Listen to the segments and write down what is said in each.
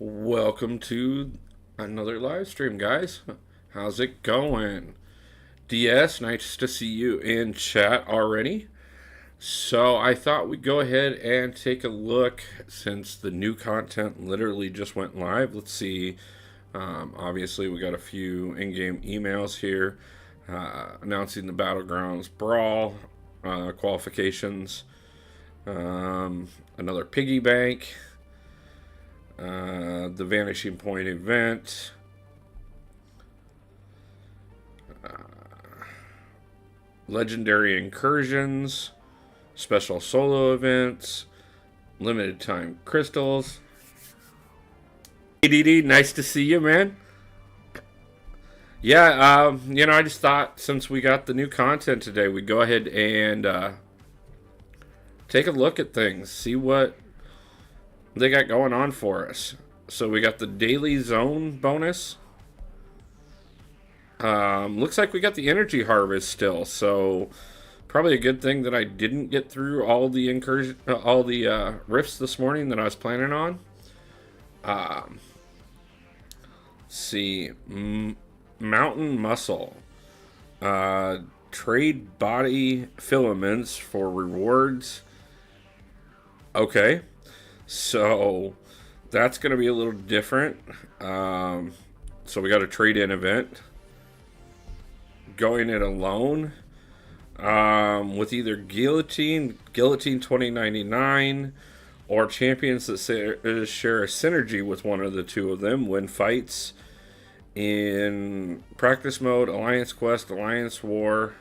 Welcome to another live stream, guys. How's it going? DS, nice to see you in chat already. So I thought we'd go ahead and take a look since the new content literally just went live. Let's see. Obviously, we got a few in-game emails here announcing the Battlegrounds Brawl qualifications. Another piggy bank. The Vanishing Point event. Legendary incursions. Special solo events. Limited time crystals. ADD, nice to see you, man. Yeah, I just thought since we got the new content today, we'd go ahead and take a look at things, see what they got going on for us. So we got the daily zone bonus. Looks like we got the energy harvest still, so probably a good thing that I didn't get through all the rifts this morning that I was planning on. See, mountain muscle, trade body filaments for rewards. Okay, so that's going to be a little different. So we got a trade-in event. Going it alone with either Guillotine 2099, or champions that share a synergy with one of the two of them win fights in practice mode, Alliance Quest, Alliance War,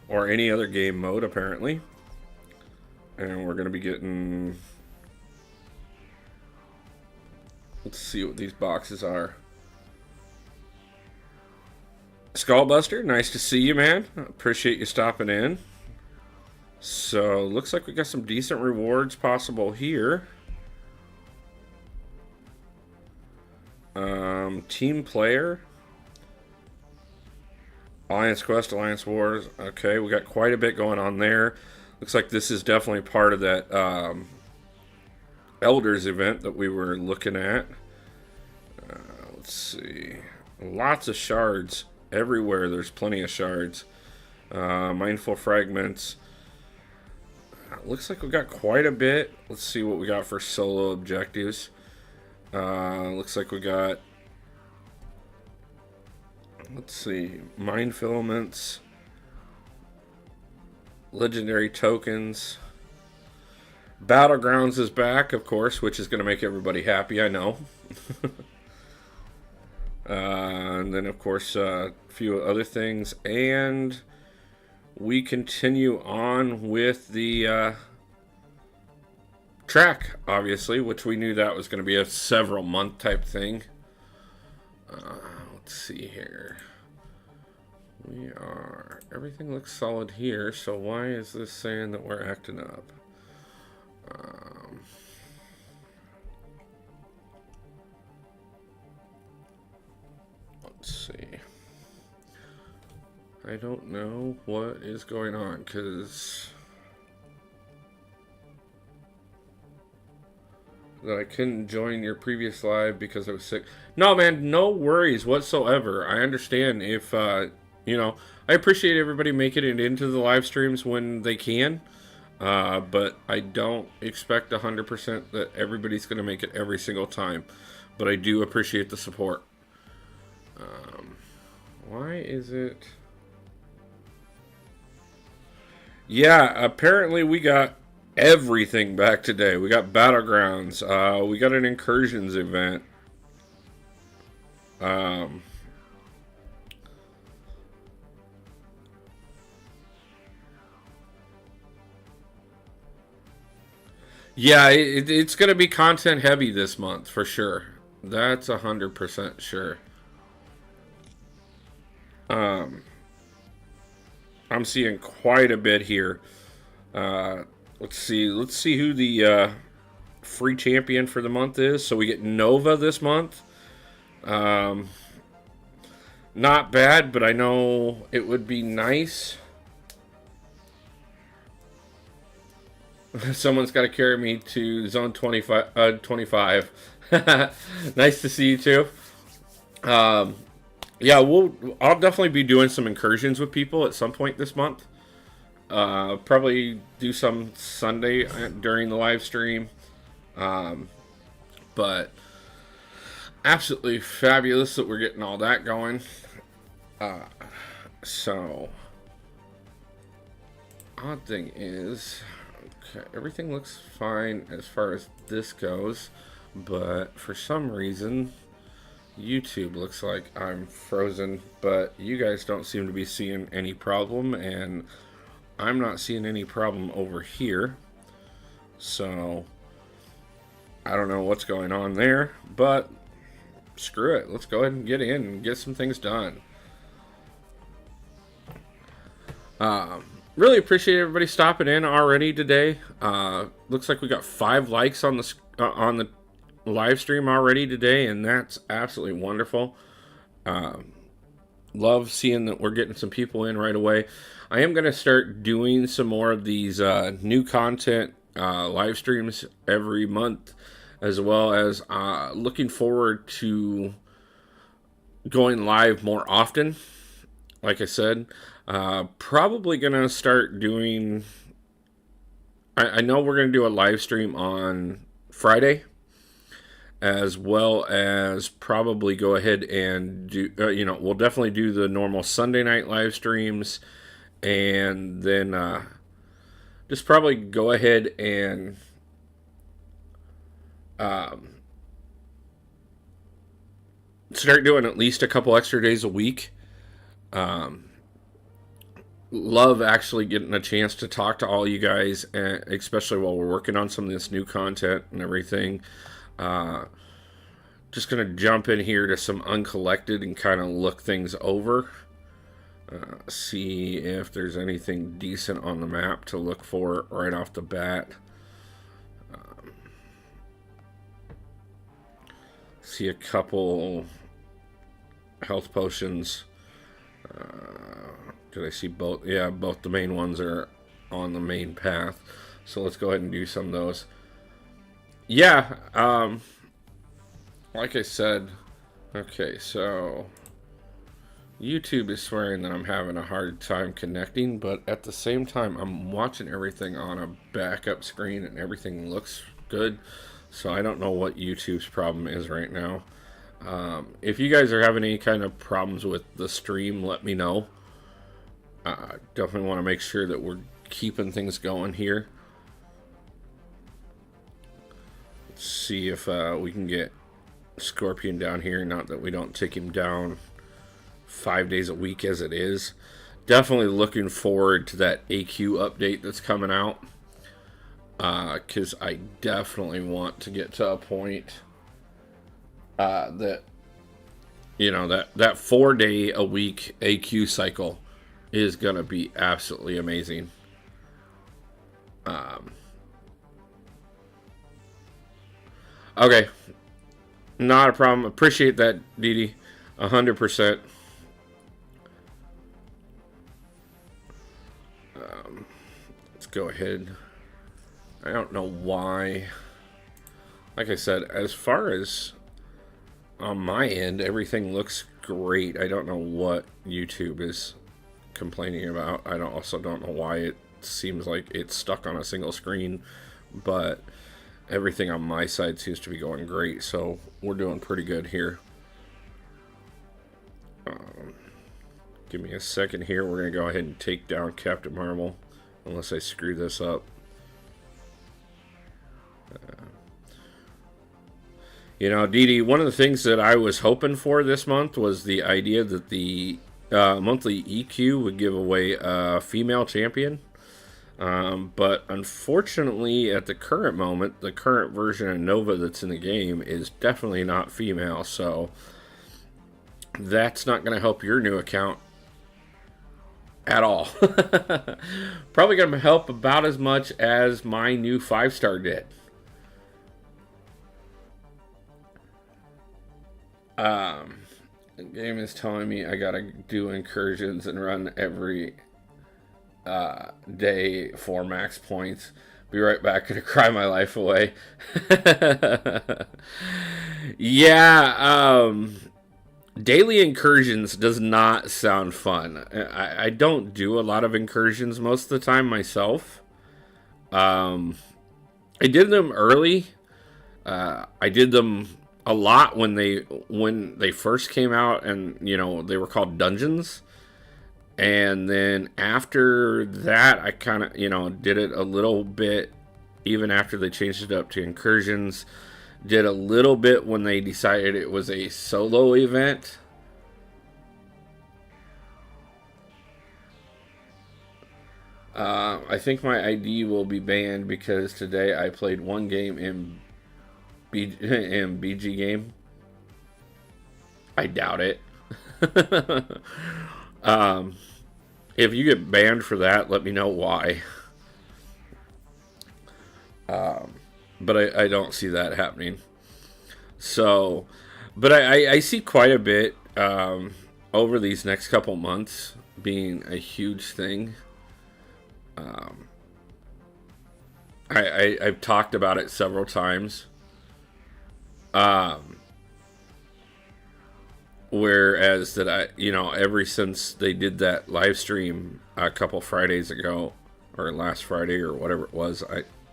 or any other game mode, apparently. And we're going to be getting... Let's see what these boxes are. Skullbuster, nice to see you, man. Appreciate you stopping in. So, looks like we got some decent rewards possible here. Team player. Alliance Quest, Alliance Wars. Okay, we got quite a bit going on there. Looks like this is definitely part of that Elders event that we were looking at. Let's see. Lots of shards. Everywhere there's plenty of shards. Mindful fragments. Looks like we got quite a bit. Let's see what we got for solo objectives. Looks like we got... Let's see. Mind filaments. Legendary tokens. Battlegrounds is back, of course, which is going to make everybody happy, I know. And then, of course, a few other things. And we continue on with the track, obviously, which we knew that was going to be a several month type thing. Let's see here. Everything looks solid here, so why is this saying that we're acting up? Let's see. I don't know what is going on, because that I couldn't join your previous live because I was sick. No, man, no worries whatsoever. I understand if, I appreciate everybody making it into the live streams when they can. But I don't expect 100% that everybody's going to make it every single time. But I do appreciate the support. Why is it... Yeah, apparently we got everything back today. We got Battlegrounds. We got an Incursions event. Yeah, it's going to be content heavy this month, for sure. That's 100% sure. I'm seeing quite a bit here. Let's see who the free champion for the month is. So we get Nova this month. Not bad, but I know it would be nice Someone's got to carry me to zone 25. 25. Nice to see you too. Um, yeah, I'll definitely be doing some incursions with people at some point this month. Probably do some Sunday during the live stream. Um, but absolutely fabulous that we're getting all that going. So, odd thing is, okay, everything looks fine as far as this goes, but for some reason, YouTube looks like I'm frozen, but you guys don't seem to be seeing any problem, and I'm not seeing any problem over here. So, I don't know what's going on there, but screw it. Let's go ahead and get in and get some things done. Really appreciate everybody stopping in already today. Looks like we got 5 likes on the live stream already today, and that's absolutely wonderful. Love seeing that we're getting some people in right away. I am going to start doing some more of these new content live streams every month, as well as looking forward to going live more often. Like I said, probably going to start doing... I know we're going to do a live stream on Friday, as well as probably go ahead and do, we'll definitely do the normal Sunday night live streams, and then just probably go ahead and start doing at least a couple extra days a week. Love actually getting a chance to talk to all you guys, especially while we're working on some of this new content and everything. Just going to jump in here to some Uncollected and kind of look things over. See if there's anything decent on the map to look for right off the bat. See a couple health potions. Did I see both? Yeah, both the main ones are on the main path. So let's go ahead and do some of those. Yeah, like I said, okay, so YouTube is swearing that I'm having a hard time connecting, but at the same time, I'm watching everything on a backup screen and everything looks good. So I don't know what YouTube's problem is right now. If you guys are having any kind of problems with the stream, let me know. Definitely want to make sure that we're keeping things going here. Let's see if we can get Scorpion down here. Not that we don't take him down 5 days a week as it is. Definitely looking forward to that AQ update that's coming out. Because I definitely want to get to a point that, that 4-day-a-week AQ cycle is going to be absolutely amazing. Okay. Not a problem. Appreciate that, Dee. 100%. Let's go ahead. I don't know why. Like I said, as far as on my end, everything looks great. I don't know what YouTube is complaining about. I also don't know why it seems like it's stuck on a single screen, but everything on my side seems to be going great, so we're doing pretty good here. Give me a second here. We're going to go ahead and take down Captain Marvel, unless I screw this up. Dee, one of the things that I was hoping for this month was the idea that the monthly EQ would give away a female champion. But unfortunately, at the current moment, the current version of Nova that's in the game is definitely not female, so that's not going to help your new account at all. Probably going to help about as much as my new 5-star did. The game is telling me I gotta do incursions and run every day for max points. Be right back. Gonna cry my life away. Yeah, daily incursions does not sound fun. I don't do a lot of incursions most of the time myself. Um, I did them early. I did them a lot when they first came out, and they were called dungeons. And then after that, I kind of did it a little bit. Even after they changed it up to incursions, did a little bit when they decided it was a solo event. I think my ID will be banned because today I played one game in BG game. I doubt it. um, if you get banned for that, let me know why. But I don't see that happening. So, but I see quite a bit over these next couple months being a huge thing. I've talked about it several times. Whereas that ever since they did that live stream a couple Fridays ago, or last Friday or whatever it was,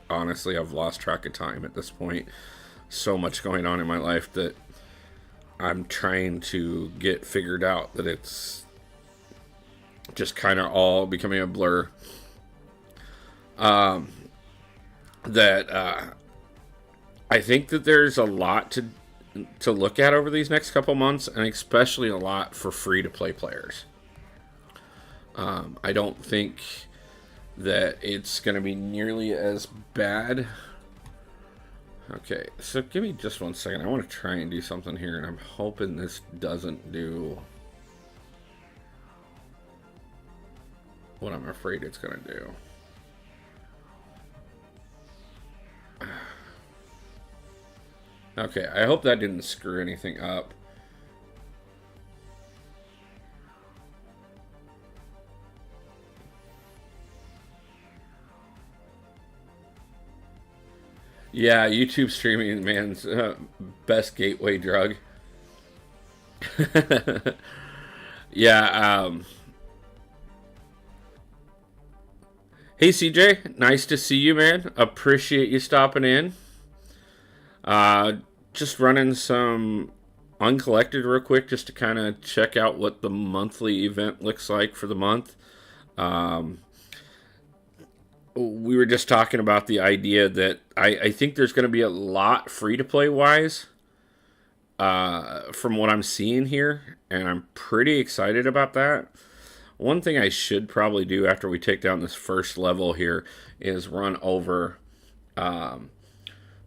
I've lost track of time at this point. So much going on in my life that I'm trying to get figured out, that it's just kind of all becoming a blur. That I think that there's a lot to look at over these next couple months, and especially a lot for free to play players. I don't think that it's going to be nearly as bad. Okay, so give me just 1 second. I want to try and do something here, and I'm hoping this doesn't do what I'm afraid it's going to do. Okay, I hope that didn't screw anything up. Yeah, YouTube streaming, man's best gateway drug. Yeah, hey CJ, nice to see you, man. Appreciate you stopping in. Just running some uncollected real quick just to kind of check out what the monthly event looks like for the month. We were just talking about the idea that I think there's going to be a lot free to play wise from what I'm seeing here, and I'm pretty excited about that. One thing I should probably do after we take down this first level here is run over.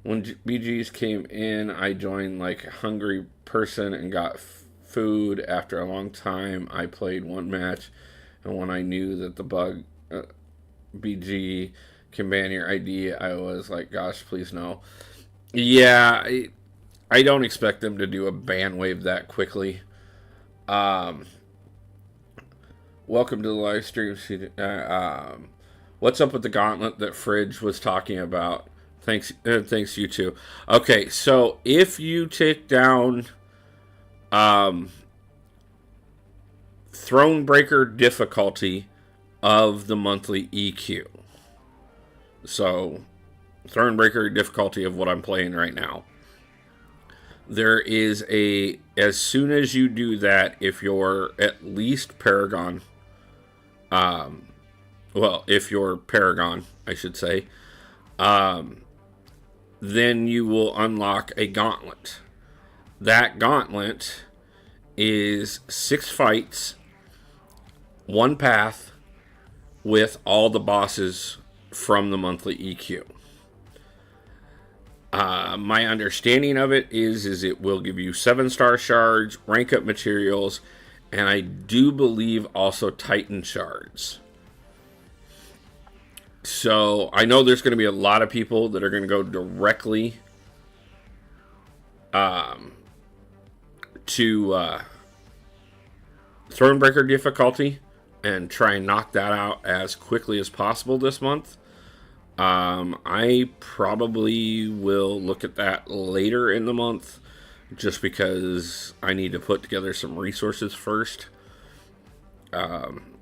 When BGs came in, I joined like a hungry person and got food. After a long time, I played one match, and when I knew that the bug BG can ban your ID, I was like, gosh, please no. Yeah, I don't expect them to do a ban wave that quickly. Welcome to the live stream. What's up with the gauntlet that Fridge was talking about? Thanks, you too. Okay, so if you take down Thronebreaker difficulty of the monthly EQ. So, Thronebreaker difficulty of what I'm playing right now. There is as soon as you do that, if you're at least Paragon, if you're Paragon, I should say, then you will unlock a gauntlet. That gauntlet is 6 fights, 1 path, with all the bosses from the monthly EQ. My understanding of it is it will give you 7-star shards, rank up materials, and I do believe also Titan shards. So I know there's going to be a lot of people that are going to go directly to Thronebreaker difficulty and try and knock that out as quickly as possible this month. I probably will look at that later in the month just because I need to put together some resources first.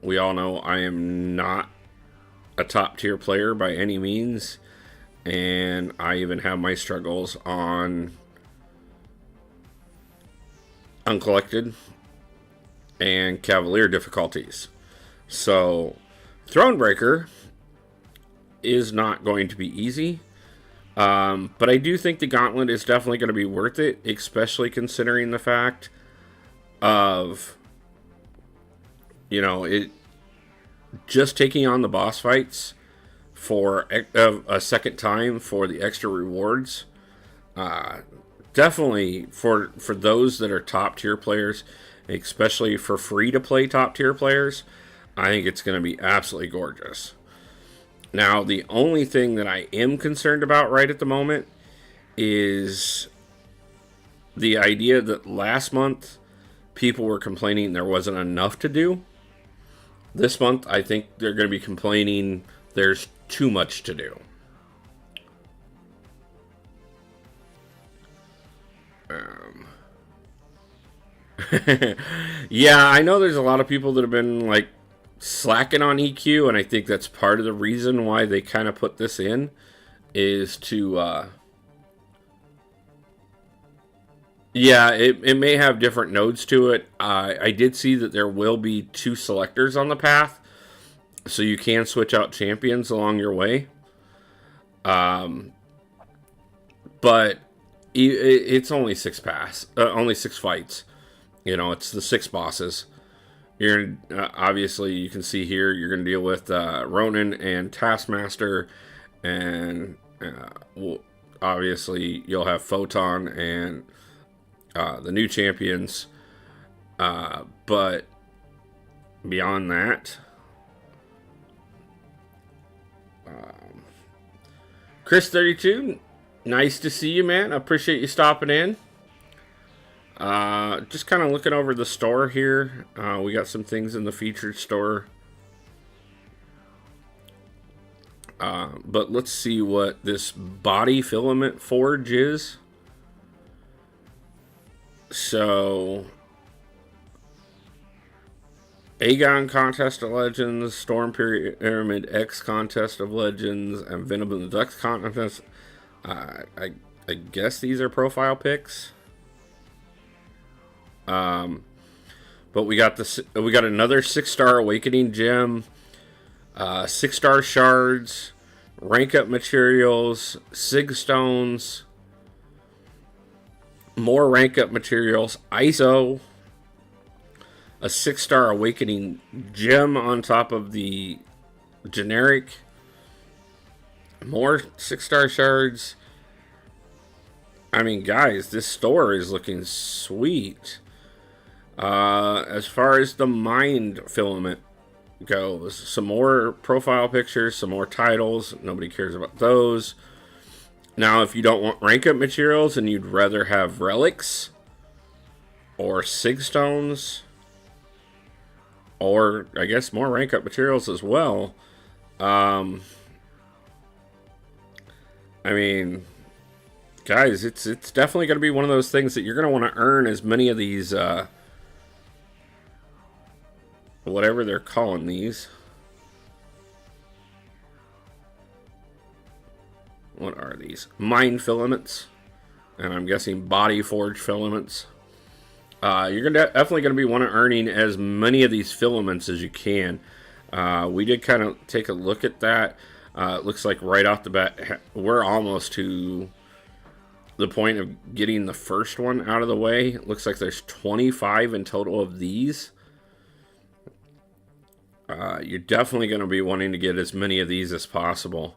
We all know I am not a top tier player by any means, and I even have my struggles on Uncollected and Cavalier difficulties. So, Thronebreaker is not going to be easy. But I do think the Gauntlet is definitely going to be worth it, especially considering the fact of, it just taking on the boss fights for a second time for the extra rewards. Definitely for those that are top tier players, especially for free to play top tier players, I think it's going to be absolutely gorgeous. Now, the only thing that I am concerned about right at the moment is the idea that last month people were complaining there wasn't enough to do. This month, I think they're going to be complaining there's too much to do. Yeah, I know there's a lot of people that have been like slacking on EQ, and I think that's part of the reason why they kind of put this in is to yeah, it may have different nodes to it. I did see that there will be 2 selectors on the path, so you can switch out champions along your way. But it's only 6 only 6 fights. It's the 6 bosses. You're obviously, you can see here, you're going to deal with Ronin and Taskmaster, and obviously you'll have Photon and the new champions. But beyond that, Chris32, nice to see you, man. I appreciate you stopping in. Just kind of looking over the store here. We got some things in the featured store. But let's see what this body filament forge is. So, Aegon Contest of Legends, Storm Pyramid X Contest of Legends, and Venom of the Ducks Contest. I guess these are profile pics. But we got another 6-star Awakening gem, 6-star shards, rank up materials, sig stones, more rank up materials, ISO, a 6-star Awakening gem on top of the generic, more 6-star shards. I mean, guys, this store is looking sweet. As far as the mind filament goes, some more profile pictures, some more titles. Nobody cares about those. Now, if you don't want rank up materials and you'd rather have relics or sig stones, or I guess more rank up materials as well, I mean, guys, it's definitely going to be one of those things that you're going to want to earn as many of these, whatever they're calling these. What are these? Mind filaments. And I'm guessing body forge filaments. You're definitely going to be wanting earning as many of these filaments as you can. We did kind of take a look at that. It looks like right off the bat, we're almost to the point of getting the first one out of the way. It looks like there's 25 in total of these. You're definitely going to be wanting to get as many of these as possible.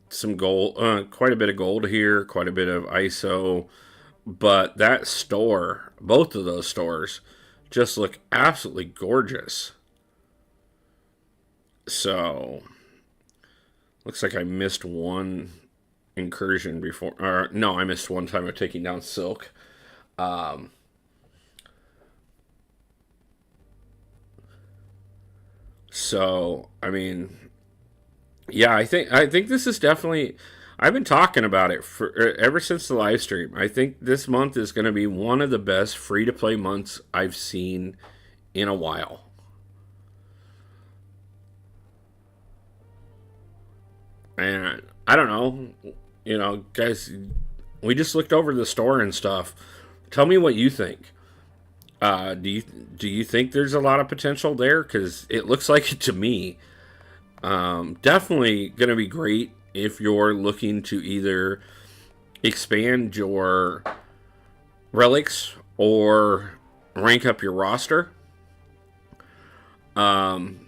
Some gold, quite a bit of gold here, quite a bit of ISO. But that store, both of those stores, just look absolutely gorgeous. So, looks like I missed one incursion before. Or, no, I missed one time of taking down Silk. So, I mean, Yeah, I think this is definitely. I've been talking about it for ever since the live stream. I think this month is going to be one of the best free to play months I've seen in a while. And I don't know, guys, we just looked over the store and stuff. Tell me what you think. Do you think there's a lot of potential there? Because it looks like it to me. Definitely going to be great if you're looking to either expand your relics or rank up your roster. Um,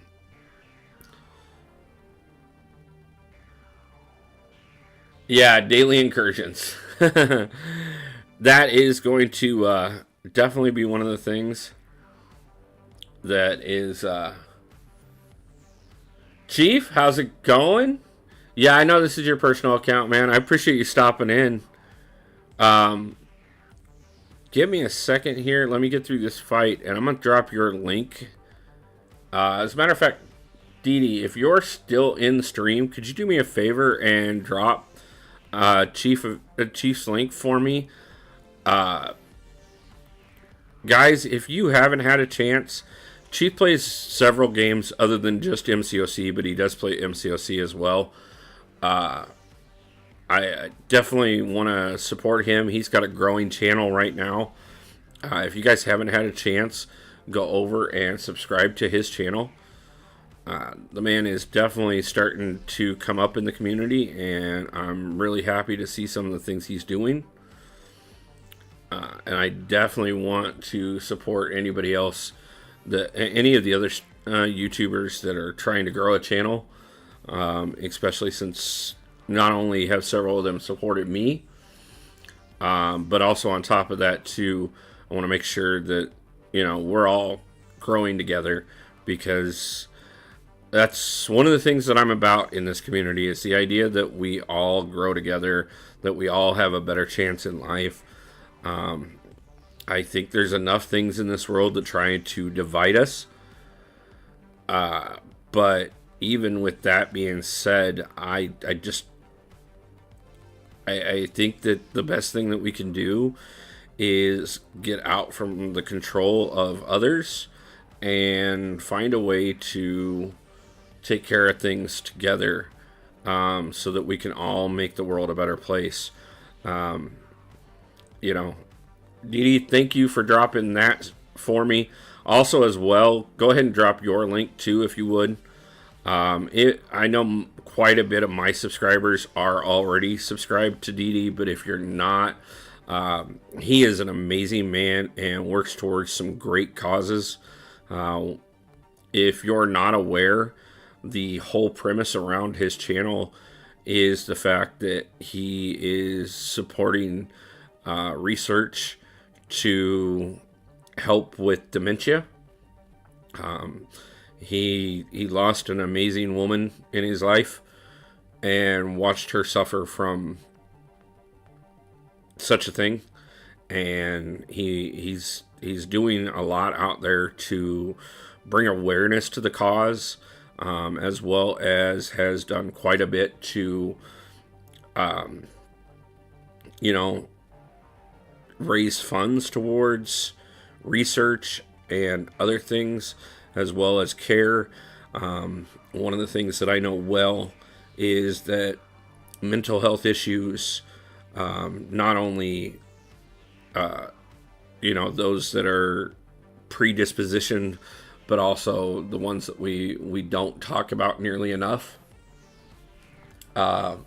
yeah, daily incursions. That is going to definitely be one of the things that is. Chief, how's it going? Yeah, I know this is your personal account, man. I appreciate you stopping in. Um, Give me a second here. Let me get through this fight, and I'm gonna drop your link. As a matter of fact, Dee Dee, if you're still in the stream, could you do me a favor and drop Chief's link for me? Uh, Guys, if you haven't had a chance, Chief plays several games other than just MCOC, but he does play MCOC as well. Uh, I definitely want to support him. He's got a growing channel right now. If you guys haven't had a chance, go over and subscribe to his channel. The man is definitely starting to come up in the community, and I'm really happy to see some of the things he's doing. And I definitely want to support anybody else, any of the other YouTubers that are trying to grow a channel, especially since not only have several of them supported me, but also on top of that too, I want to make sure that we're all growing together, because that's one of the things that I'm about in this community, is the idea that we all grow together, that we all have a better chance in life. I think there's enough things in this world that try to divide us. But even with that being said, I think that the best thing that we can do is get out from the control of others and find a way to take care of things together, so that we can all make the world a better place. Um, you know, Dee Dee, thank you for dropping that for me. Also, as well, go ahead and drop your link too, if you would. I know quite a bit of my subscribers are already subscribed to Dee Dee, but if you're not, he is an amazing man and works towards some great causes. If you're not aware, the whole premise around his channel is the fact that he is supporting research to help with dementia. He lost an amazing woman in his life and watched her suffer from such a thing, and he's doing a lot out there to bring awareness to the cause, as well as has done quite a bit to um, you know raise funds towards research and other things, as well as care. One of the things that I know well is that mental health issues, not only those that are predispositioned, but also the ones that we don't talk about nearly enough, are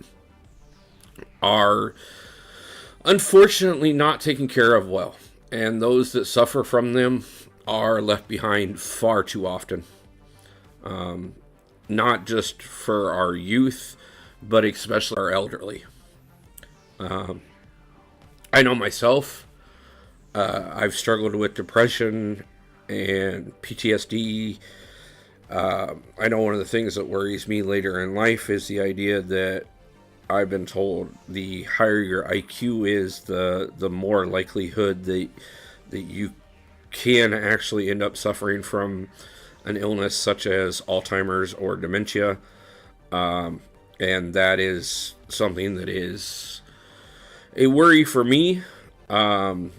unfortunately not taken care of well, and those that suffer from them are left behind far too often. Not just for our youth, but especially our elderly. I know myself, I've struggled with depression and PTSD. I know one of the things that worries me later in life is the idea that I've been told the higher your IQ is, the more likelihood that you can actually end up suffering from an illness such as Alzheimer's or dementia. And that is something that is a worry for me. I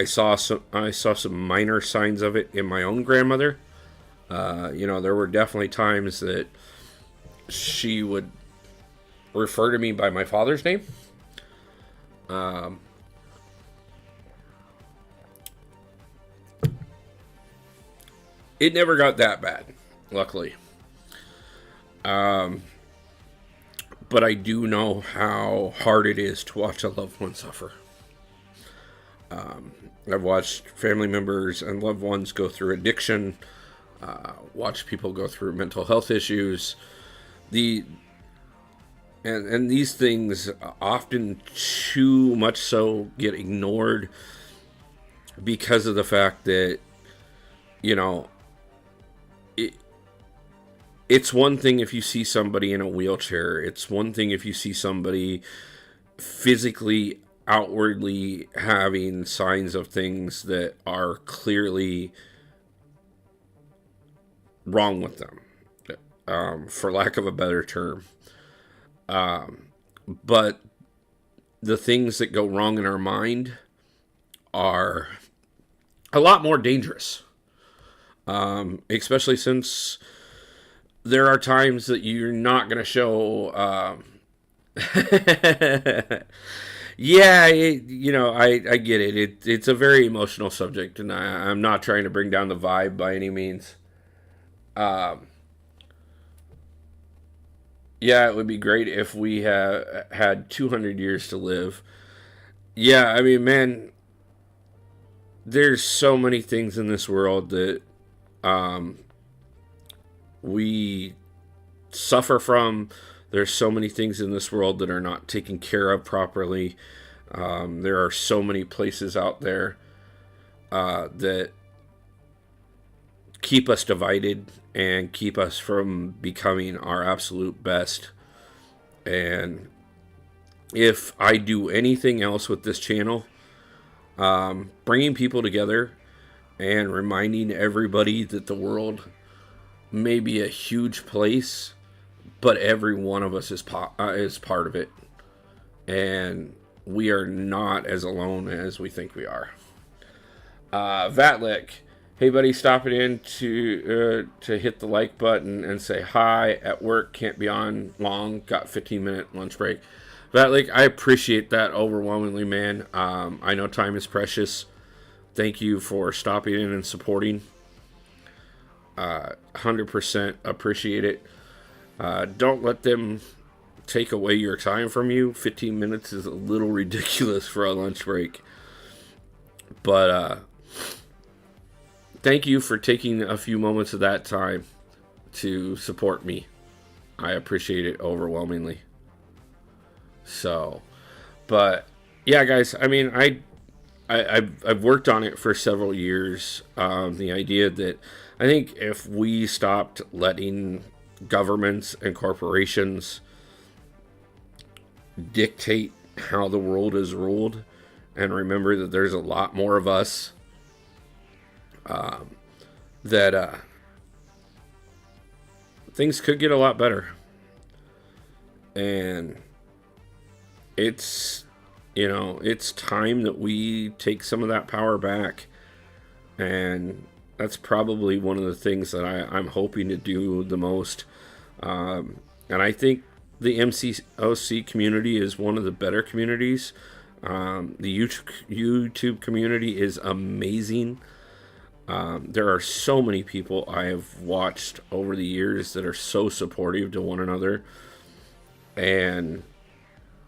saw some minor signs of it in my own grandmother. There were definitely times that she would refer to me by my father's name. It never got that bad, luckily. But I do know how hard it is to watch a loved one suffer. I've watched family members and loved ones go through addiction, watch people go through mental health issues. And these things often too much so get ignored because of the fact that, it's one thing if you see somebody in a wheelchair. It's one thing if you see somebody physically, outwardly having signs of things that are clearly wrong with them, for lack of a better term. But the things that go wrong in our mind are a lot more dangerous, especially since there are times that you're not going to show. Yeah, I get it. It's a very emotional subject, and I'm not trying to bring down the vibe by any means. Yeah, it would be great if we had 200 years to live. Yeah, I mean, man, there's so many things in this world that we suffer from. There's so many things in this world that are not taken care of properly. There are so many places out there that keep us divided and keep us from becoming our absolute best. And if I do anything else with this channel, bringing people together and reminding everybody that the world may be a huge place, but every one of us is part of it, and we are not as alone as we think we are. Vatlick, hey buddy, stopping in to hit the like button and say hi. At work, can't be on long. Got 15-minute lunch break. Vatlick, I appreciate that overwhelmingly, man. I know time is precious. Thank you for stopping in and supporting. 100% appreciate it. Don't let them take away your time from you. 15 minutes is a little ridiculous for a lunch break. But thank you for taking a few moments of that time to support me. I appreciate it overwhelmingly. So, but yeah, guys, I mean, I've worked on it for several years. The idea that I think if we stopped letting governments and corporations dictate how the world is ruled, and remember that there's a lot more of us, that things could get a lot better. And it's time that we take some of that power back. And that's probably one of the things that I'm hoping to do the most. And I think the MCOC community is one of the better communities. The YouTube community is amazing. There are so many people I have watched over the years that are so supportive to one another. And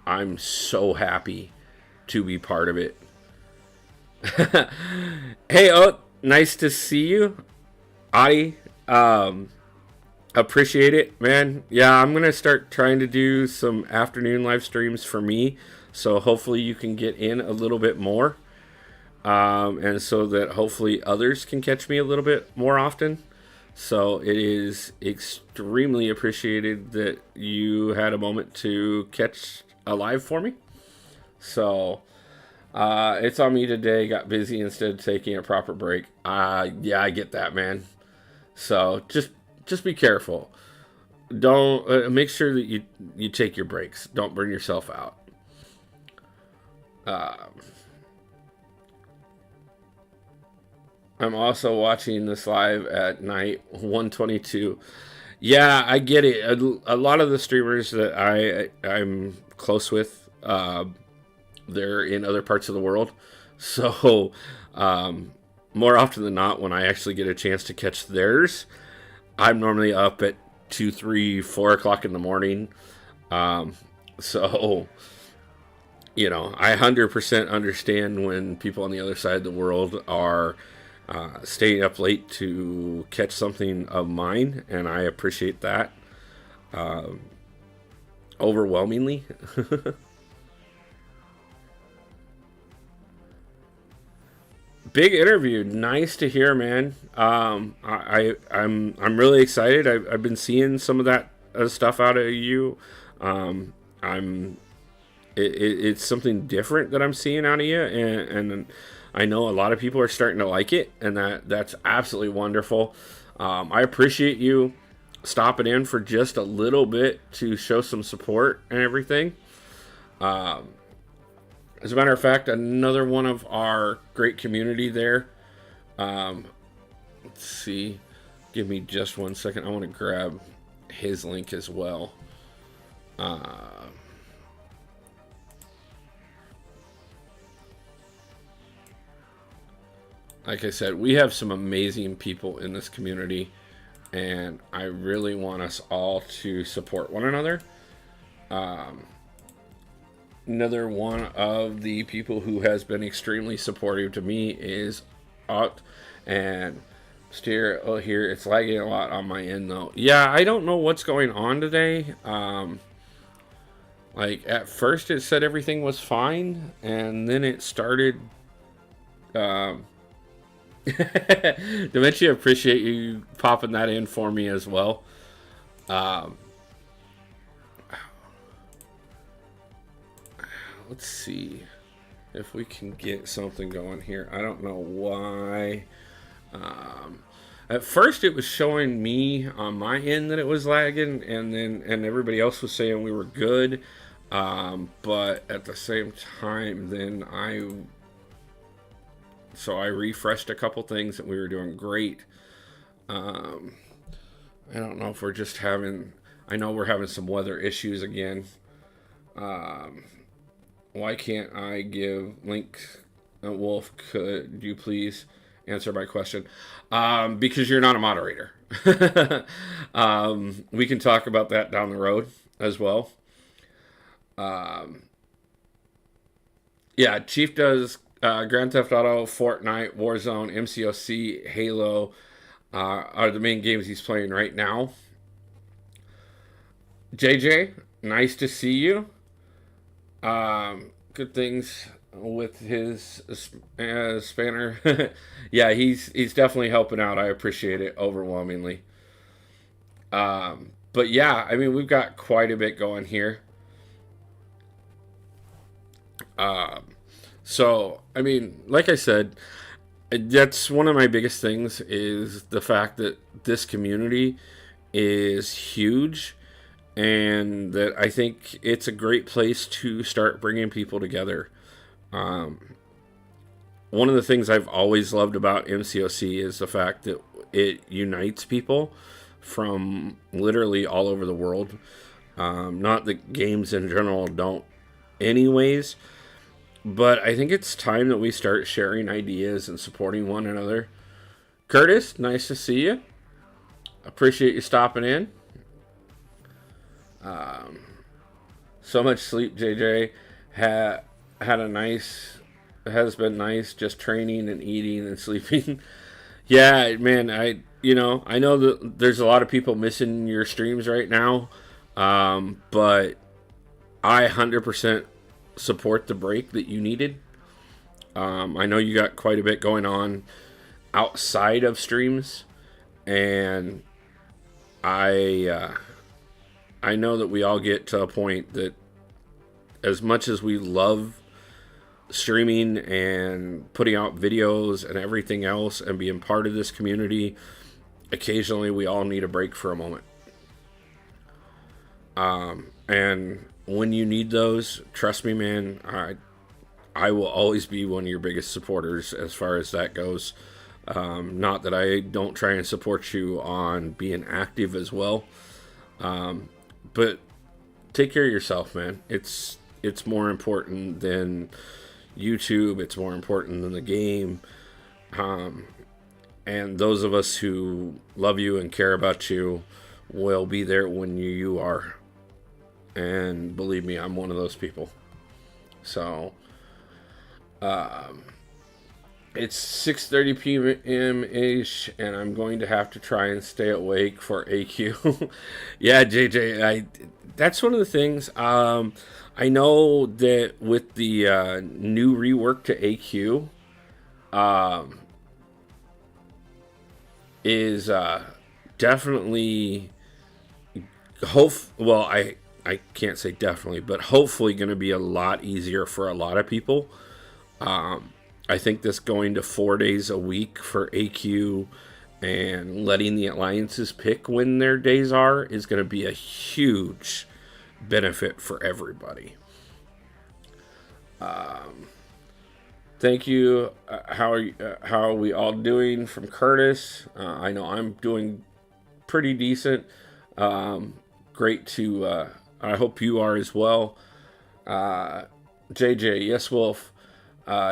I'm so happy to be part of it. Hey, nice to see you, Adi. Appreciate it, man. Yeah, I'm gonna start trying to do some afternoon live streams for me, so hopefully you can get in a little bit more, and so that hopefully others can catch me a little bit more often. So it is extremely appreciated that you had a moment to catch a live for me. So it's on me today. Got busy instead of taking a proper break. Yeah, I get that, man. So just be careful. don't make sure that you take your breaks. Don't burn yourself out. I'm also watching this live at night 122. Yeah, I get it. A lot of the streamers that I'm close with, they're in other parts of the world. So, more often than not, when I actually get a chance to catch theirs, I'm normally up at 2, 3, 4 o'clock in the morning. So, I 100% understand when people on the other side of the world are staying up late to catch something of mine, and I appreciate that overwhelmingly. Big interview, nice to hear, man. I'm really excited. I've been seeing some of that stuff out of you. I'm it's something different that I'm seeing out of you, and I know a lot of people are starting to like it, and that's absolutely wonderful. I appreciate you stopping in for just a little bit to show some support and everything. As a matter of fact, another one of our great community there. Let's see. Give me just 1 second. I want to grab his link as well. Like I said, we have some amazing people in this community, and I really want us all to support one another. Another one of the people who has been extremely supportive to me is Ott, and steer here. It's lagging a lot on my end though. Yeah, I don't know what's going on today. Like at first it said everything was fine, and then it started. Dementia, appreciate you popping that in for me as well. Let's see if we can get something going here. I don't know why. At first it was showing me on my end that it was lagging, and everybody else was saying we were good. But at the same time, then I refreshed a couple things and we were doing great. I don't know if we're just having. I know we're having some weather issues again. Why can't I give Link Wolf? Could you please answer my question? Because you're not a moderator. We can talk about that down the road as well. Yeah, Chief does Grand Theft Auto, Fortnite, Warzone, MCOC, Halo are the main games he's playing right now. JJ, nice to see you. Good things with his spanner. Yeah, he's definitely helping out. I appreciate it overwhelmingly. But yeah, I mean, we've got quite a bit going here. So, I mean, like I said, that's one of my biggest things is the fact that this community is huge, and that I think it's a great place to start bringing people together. One of the things I've always loved about MCOC is the fact that it unites people from literally all over the world. Not that games in general don't anyways, but I think it's time that we start sharing ideas and supporting one another. Curtis, nice to see you. Appreciate you stopping in. So much sleep, JJ. Has been nice, just training and eating and sleeping. Yeah, man, I know that there's a lot of people missing your streams right now, but I 100% support the break that you needed. I know you got quite a bit going on outside of streams, and I know that we all get to a point that as much as we love streaming and putting out videos and everything else and being part of this community, occasionally we all need a break for a moment. And when you need those, trust me, man, I will always be one of your biggest supporters as far as that goes. Not that I don't try and support you on being active as well, but take care of yourself, man. It's more important than YouTube. It's more important than the game. And those of us who love you and care about you will be there when you are. And believe me, I'm one of those people. So it's 6:30 p.m. ish, and I'm going to have to try and stay awake for AQ. Yeah, JJ, that's one of the things. I know that with the new rework to AQ, is definitely well, I can't say definitely, but hopefully going to be a lot easier for a lot of people. I think this going to 4 days a week for AQ and letting the alliances pick when their days are is going to be a huge benefit for everybody. Thank you. How are we all doing? From Curtis. I know I'm doing pretty decent. Great to. I hope you are as well. JJ, yes, Wolf.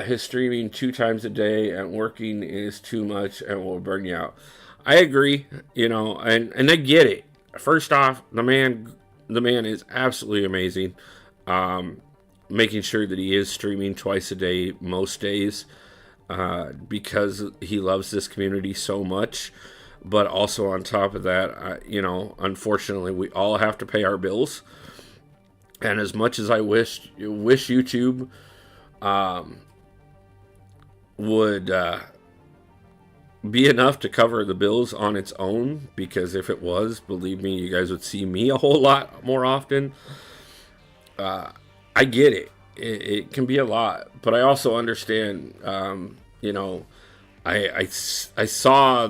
His streaming 2 times a day and working is too much and will burn you out. I agree. And I get it. First off, the man is absolutely amazing. Making sure that he is streaming twice a day most days, because he loves this community so much. But also on top of that, unfortunately, we all have to pay our bills. And as much as I wish YouTube would be enough to cover the bills on its own, because if it was, believe me, you guys would see me a whole lot more often. I get it. It can be a lot, but I also understand. I saw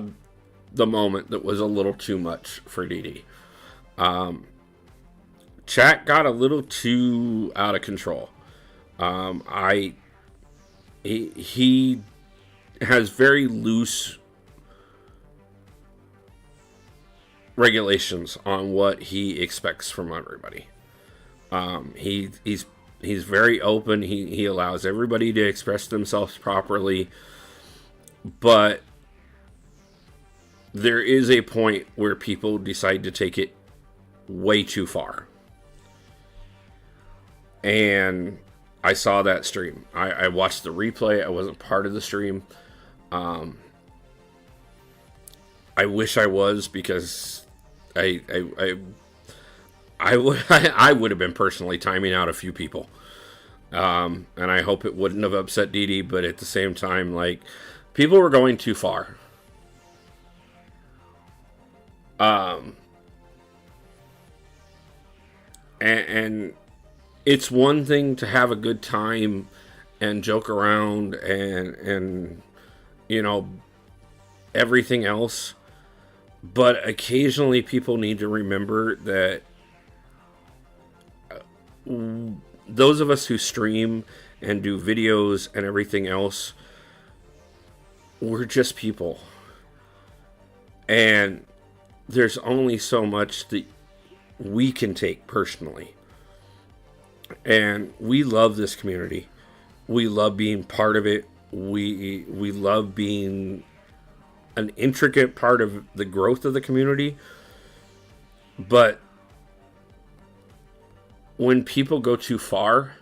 the moment that was a little too much for DD. Chat got a little too out of control. He has very loose regulations on what he expects from everybody. He's very open. He allows everybody to express themselves properly, but there is a point where people decide to take it way too far. And I saw that stream. I watched the replay. I wasn't part of the stream. I wish I was, because I would have been personally timing out a few people. And I hope it wouldn't have upset DD, but at the same time, like, people were going too far. And it's one thing to have a good time and joke around and everything else, but occasionally people need to remember that those of us who stream and do videos and everything else, we're just people. And there's only so much that we can take personally. And we love this community. We love being part of it. We love being an intricate part of the growth of the community. But when people go too far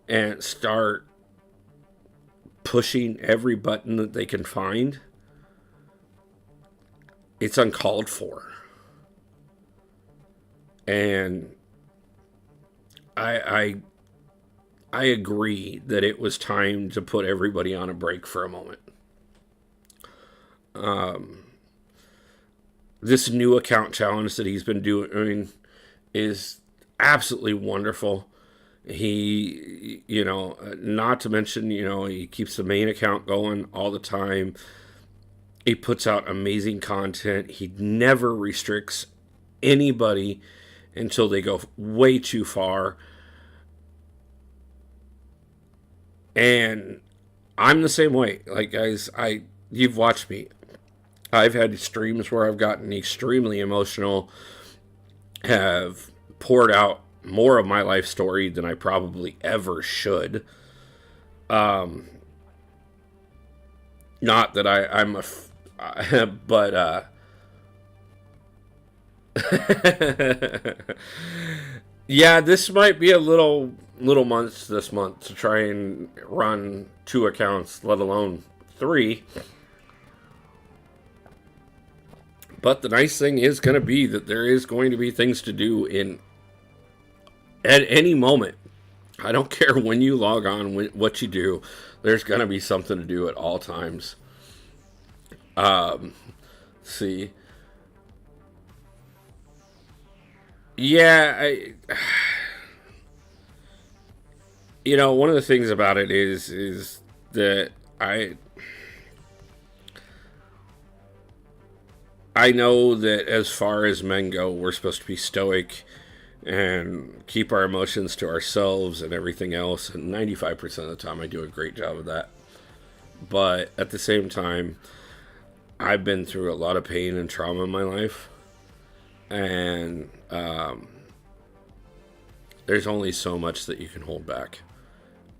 and start pushing every button that they can find, it's uncalled for. And I agree that it was time to put everybody on a break for a moment. This new account challenge that he's been doing is absolutely wonderful. He, not to mention, he keeps the main account going all the time. He puts out amazing content. He never restricts anybody until they go way too far. And I'm the same way. Like, guys, you've watched me. I've had streams where I've gotten extremely emotional, have poured out more of my life story than I probably ever should. Not that I'm but yeah, this might be a little months this month to try and run 2 accounts, let alone 3. But the nice thing is going to be that there is going to be things to do at any moment. I don't care when you log on, what you do. There's going to be something to do at all times. See. Yeah, one of the things about it is that I know that as far as men go, we're supposed to be stoic and keep our emotions to ourselves and everything else. And 95% of the time, I do a great job of that. But at the same time, I've been through a lot of pain and trauma in my life. And there's only so much that you can hold back.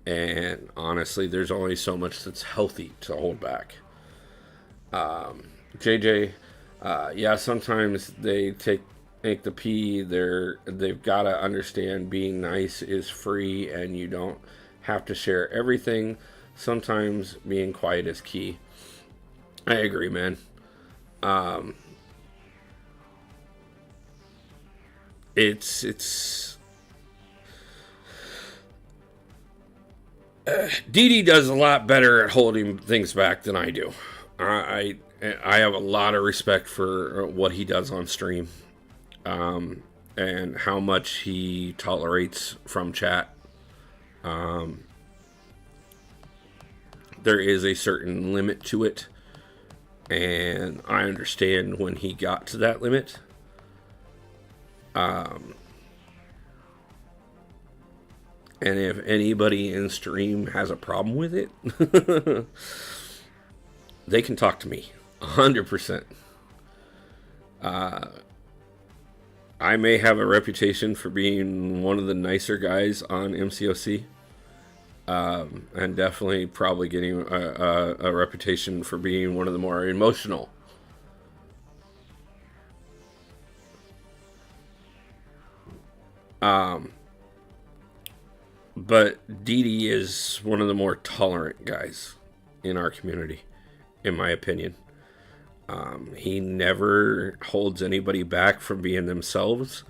And honestly, there's only so much that's healthy to hold back. JJ, yeah, sometimes they make the P. They've got to understand being nice is free, and you don't have to share everything. Sometimes being quiet is key. I agree, man. It's Dee does a lot better at holding things back than I do. I have a lot of respect for what he does on stream, and how much he tolerates from chat. There is a certain limit to it, and I understand when he got to that limit. And if anybody in stream has a problem with it, they can talk to me 100%. I may have a reputation for being one of the nicer guys on MCOC, and definitely probably getting a reputation for being one of the more emotional. But Dee is one of the more tolerant guys in our community, in my opinion. He never holds anybody back from being themselves.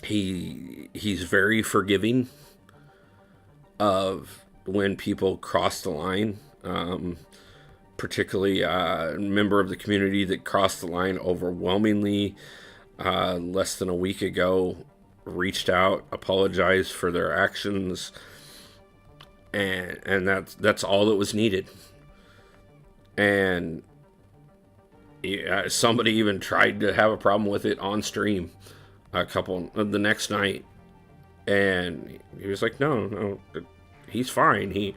He's very forgiving of when people cross the line. Particularly a member of the community that crossed the line overwhelmingly less than a week ago reached out, apologized for their actions, and that's all that was needed. And somebody even tried to have a problem with it on stream the next night, and he was like, no, he's fine. He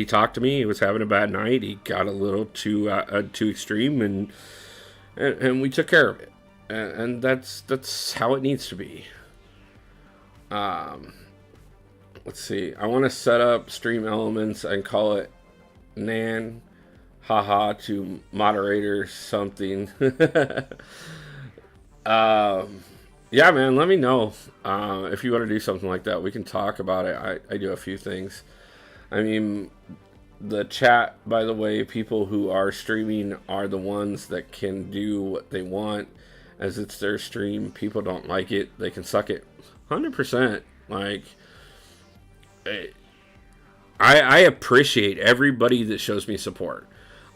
talked to me. He was having a bad night. He got a little too extreme, and we took care of it. And that's how it needs to be. Let's see. I want to set up Stream Elements and call it Nan, haha, to moderator something. Yeah, man. Let me know if you want to do something like that. We can talk about it. I do a few things. I mean, the chat, by the way, people who are streaming are the ones that can do what they want, as it's their stream. People don't like it, they can suck it 100%. Like, I appreciate everybody that shows me support.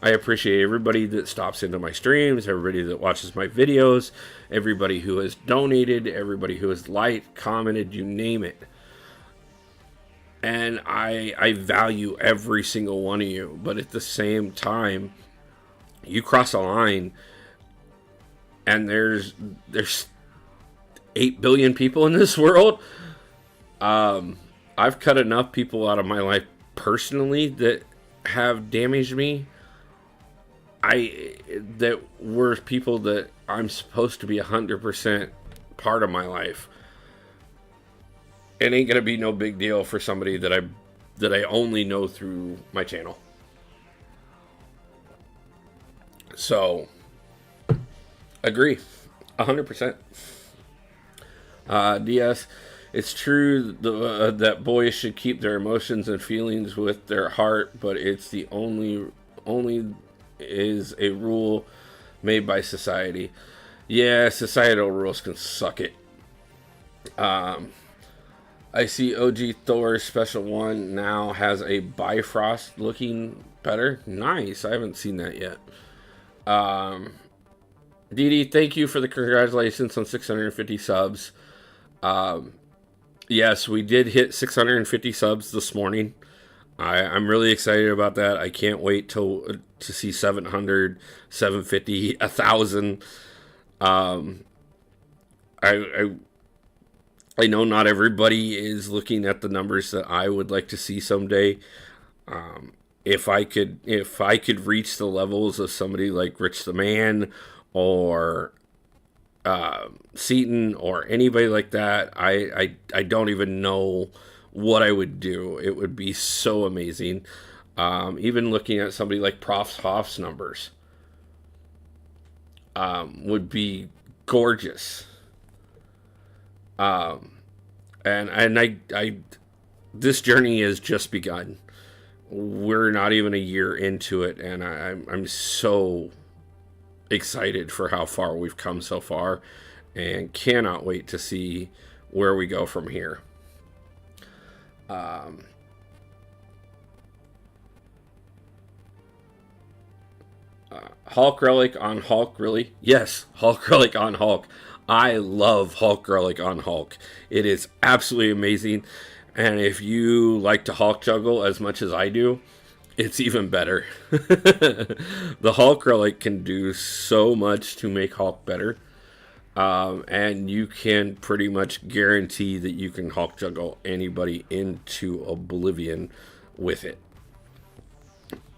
I appreciate everybody that stops into my streams, everybody that watches my videos, everybody who has donated, everybody who has liked, commented, you name it. And I value every single one of you. But at the same time, you cross a line, and there's 8 billion people in this world. I've cut enough people out of my life personally that have damaged me. That were people that I'm supposed to be 100% part of my life. It ain't gonna be no big deal for somebody that I only know through my channel. So, agree, 100%. DS, it's true that boys should keep their emotions and feelings with their heart, but it's the only is a rule made by society. Yeah, societal rules can suck it. I see OG Thor Special 1 now has a Bifrost looking better. Nice. I haven't seen that yet. Dee, thank you for the congratulations on 650 subs. Yes, we did hit 650 subs this morning. I'm really excited about that. I can't wait to see 700, 750, 1,000. I know not everybody is looking at the numbers that I would like to see someday. If I could reach the levels of somebody like Rich the Man or Seaton or anybody like that, I don't even know what I would do. It would be so amazing. Even looking at somebody like Prof Hoff's numbers would be gorgeous. And I this journey has just begun. We're not even a year into it, and I'm so excited for how far we've come so far, and cannot wait to see where we go from here. Hulk Relic on Hulk, really? Yes, Hulk Relic on Hulk. I love Hulk Relic on Hulk. It is absolutely amazing. And if you like to Hulk juggle as much as I do, it's even better. The Hulk Relic can do so much to make Hulk better. And you can pretty much guarantee that you can Hulk juggle anybody into oblivion with it.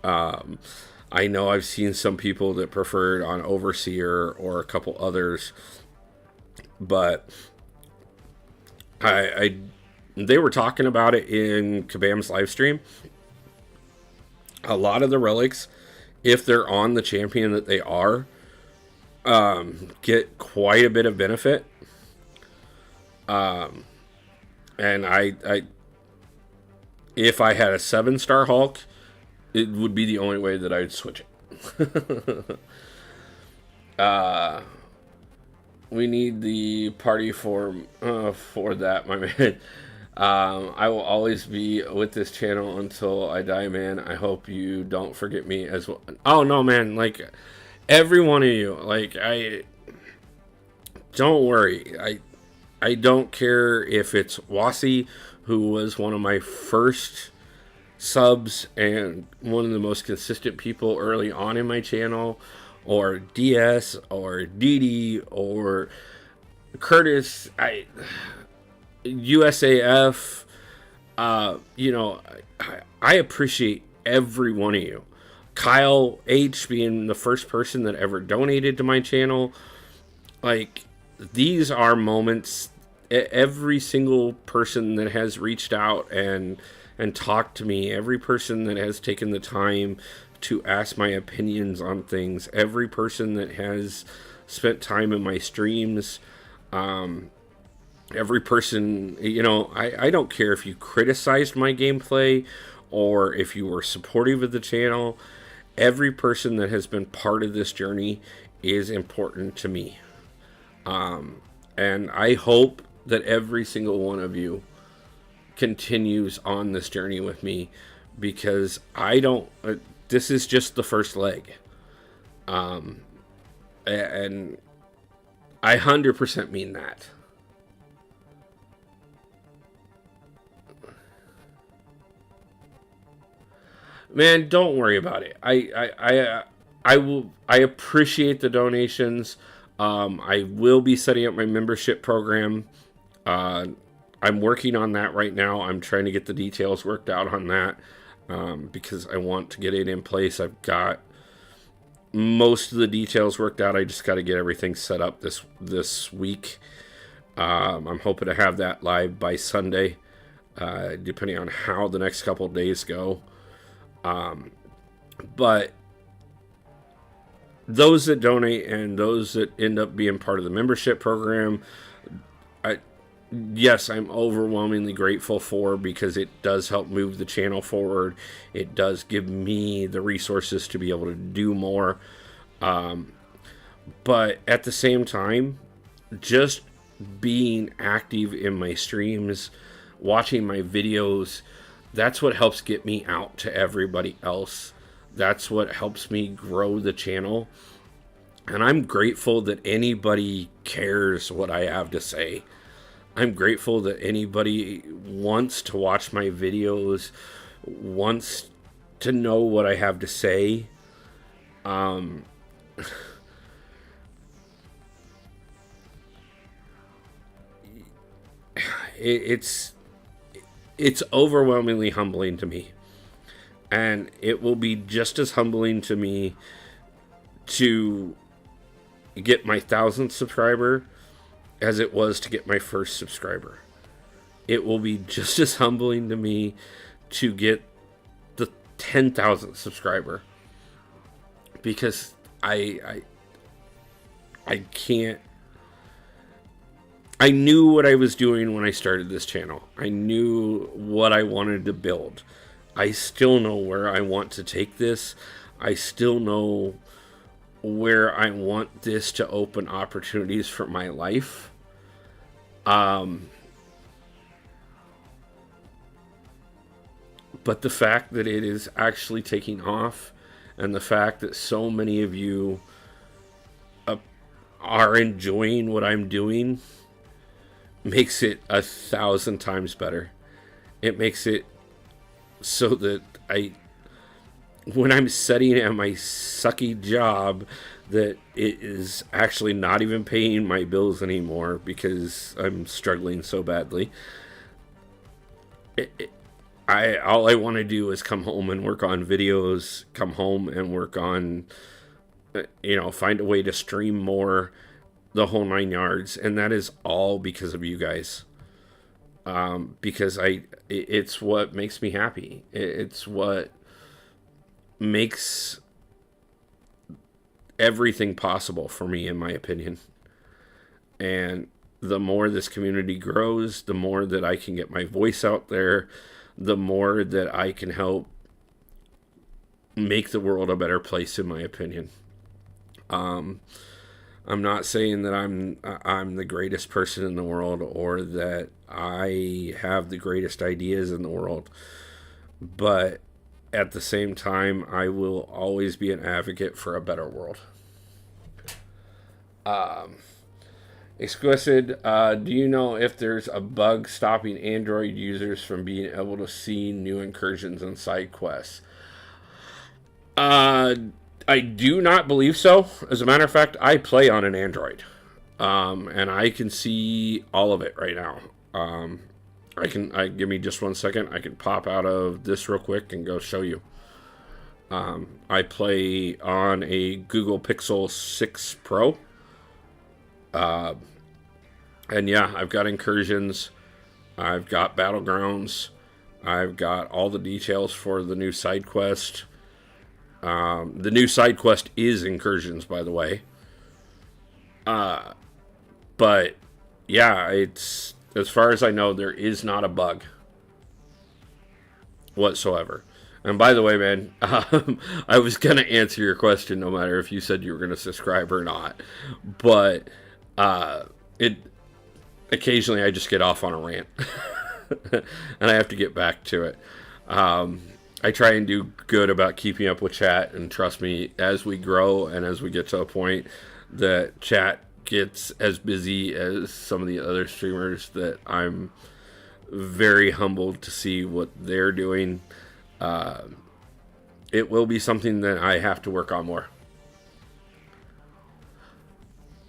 I know I've seen some people that prefer it on Overseer or a couple others, but they were talking about it in Kabam's live stream. A lot of the relics, if they're on the champion that they are, get quite a bit of benefit. And if I had a 7-star Hulk, it would be the only way that I would switch it. We need the party for that, my man. I will always be with this channel until I die, man. I hope you don't forget me as well. Oh no, man! Like every one of you, like don't worry. I don't care if it's Wasi, who was one of my first subs and one of the most consistent people early on in my channel, or DS or Didi or Curtis, USAF. I appreciate every one of you. Kyle H being the first person that ever donated to my channel. Like, these are moments. Every single person that has reached out and talked to me, every person that has taken the time to ask my opinions on things, every person that has spent time in my streams, every person, I don't care if you criticized my gameplay or if you were supportive of the channel. Every person that has been part of this journey is important to me. And I hope that every single one of you continues on this journey with me, because this is just the first leg. And I 100% mean that. Man, don't worry about it. I appreciate the donations. I will be setting up my membership program. I'm working on that right now. I'm trying to get the details worked out on that, because I want to get it in place. I've got most of the details worked out. I just got to get everything set up this week. I'm hoping to have that live by Sunday, depending on how the next couple of days go. But those that donate and those that end up being part of the membership program, yes, I'm overwhelmingly grateful for, because it does help move the channel forward. It does give me the resources to be able to do more. But at the same time, just being active in my streams, watching my videos, that's what helps get me out to everybody else. That's what helps me grow the channel. And I'm grateful that anybody cares what I have to say. I'm grateful that anybody wants to watch my videos, wants to know what I have to say. It's overwhelmingly humbling to me. And it will be just as humbling to me to get my 1,000th subscriber as it was to get my first subscriber. It will be just as humbling to me to get the 10,000th subscriber, because I can't. I knew what I was doing when I started this channel. I knew what I wanted to build. I still know where I want to take this. I still know where I want this to open opportunities for my life. But the fact that it is actually taking off, and the fact that so many of you are enjoying what I'm doing, makes it 1,000 times better. It makes it so that when I'm sitting at my sucky job, that it is actually not even paying my bills anymore because I'm struggling so badly. All I want to do is come home and work on videos, come home and work on, find a way to stream more, the whole 9 yards. And that is all because of you guys. Because it's what makes me happy. It's what makes everything possible for me, in my opinion. And the more this community grows, the more that I can get my voice out there, the more that I can help make the world a better place, in my opinion. I'm not saying that I'm the greatest person in the world, or that I have the greatest ideas in the world, but at the same time, I will always be an advocate for a better world. Exquisite, do you know if there's a bug stopping Android users from being able to see new incursions and side quests? I do not believe so. As a matter of fact, I play on an Android, and I can see all of it right now. Give me just 1 second. I can pop out of this real quick and go show you. I play on a Google Pixel 6 Pro. And yeah, I've got incursions. I've got battlegrounds. I've got all the details for the new side quest. The new side quest is incursions, by the way. But yeah, it's, as far as I know, there is not a bug whatsoever. And by the way, man, I was going to answer your question no matter if you said you were going to subscribe or not. But occasionally I just get off on a rant. And I have to get back to it. I try and do good about keeping up with chat. And trust me, as we grow and as we get to a point that chat gets as busy as some of the other streamers, that I'm very humbled to see what they're doing. It will be something that I have to work on more.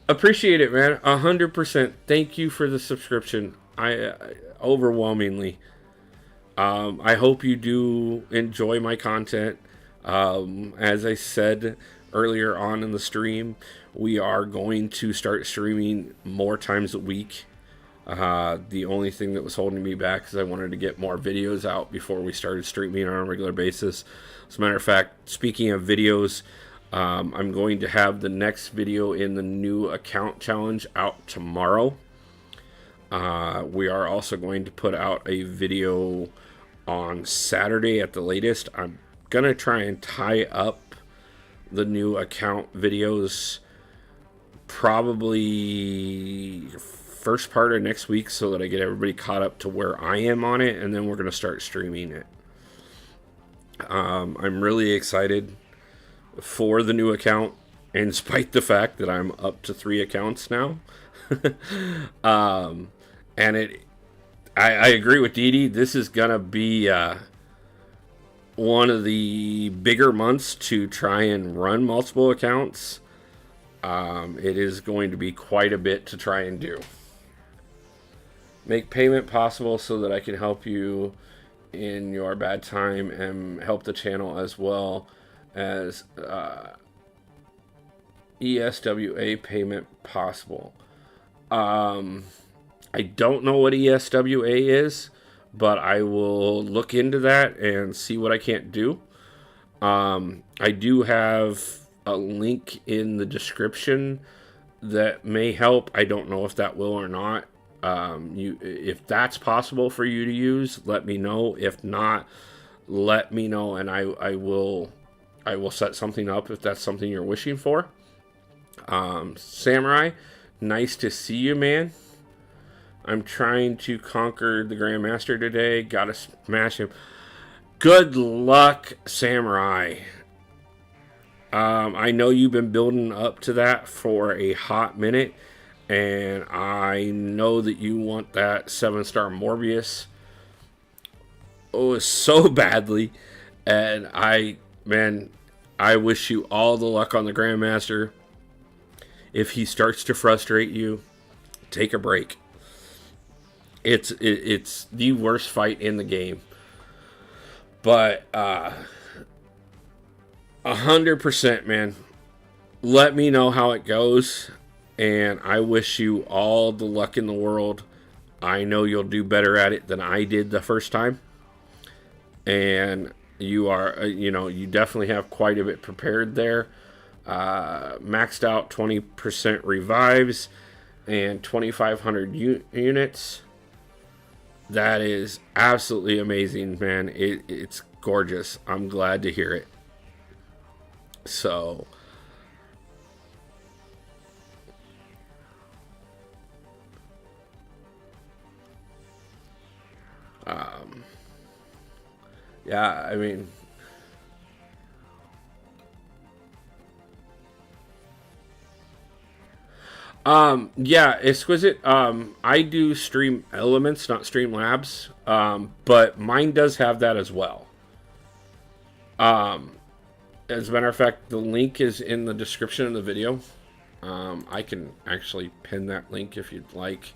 Appreciate it, man. 100%. Thank you for the subscription. I overwhelmingly. I hope you do enjoy my content. As I said earlier on in the stream, we are going to start streaming more times a week. The only thing that was holding me back is I wanted to get more videos out before we started streaming on a regular basis. As a matter of fact, speaking of videos, I'm going to have the next video in the new account challenge out tomorrow. We are also going to put out a video on Saturday at the latest. I'm going to try and tie up the new account videos probably first part of next week so that I get everybody caught up to where I am on it, and then we're going to start streaming it. I'm really excited for the new account, in spite the fact that I'm up to 3 accounts now. And I agree with Dee Dee. This is gonna be one of the bigger months to try and run multiple accounts. It is going to be quite a bit to try and do. Make payment possible so that I can help you in your bad time and help the channel as well as ESWA payment possible. I don't know what ESWA is, but I will look into that and see what I can't do. I do have a link in the description that may help. I don't know if that will or not. If that's possible for you to use, let me know. If not, let me know, and I will set something up if that's something you're wishing for. Samurai, nice to see you, man. I'm trying to conquer the Grandmaster today. Gotta smash him. Good luck, Samurai. I know you've been building up to that for a hot minute, and I know that you want that 7-star Morbius so badly, and I wish you all the luck on the Grandmaster. If he starts to frustrate you, take a break. It's the worst fight in the game. But 100%, man. Let me know how it goes, and I wish you all the luck in the world. I know you'll do better at it than I did the first time, and you are, you definitely have quite a bit prepared there. Maxed out 20% revives and 2,500 units. That is absolutely amazing, man. It's gorgeous. I'm glad to hear it. So, yeah, I mean, yeah, Exquisite. I do Stream Elements, not Stream Labs. But mine does have that as well. As a matter of fact, the link is in the description of the video. I can actually pin that link if you'd like.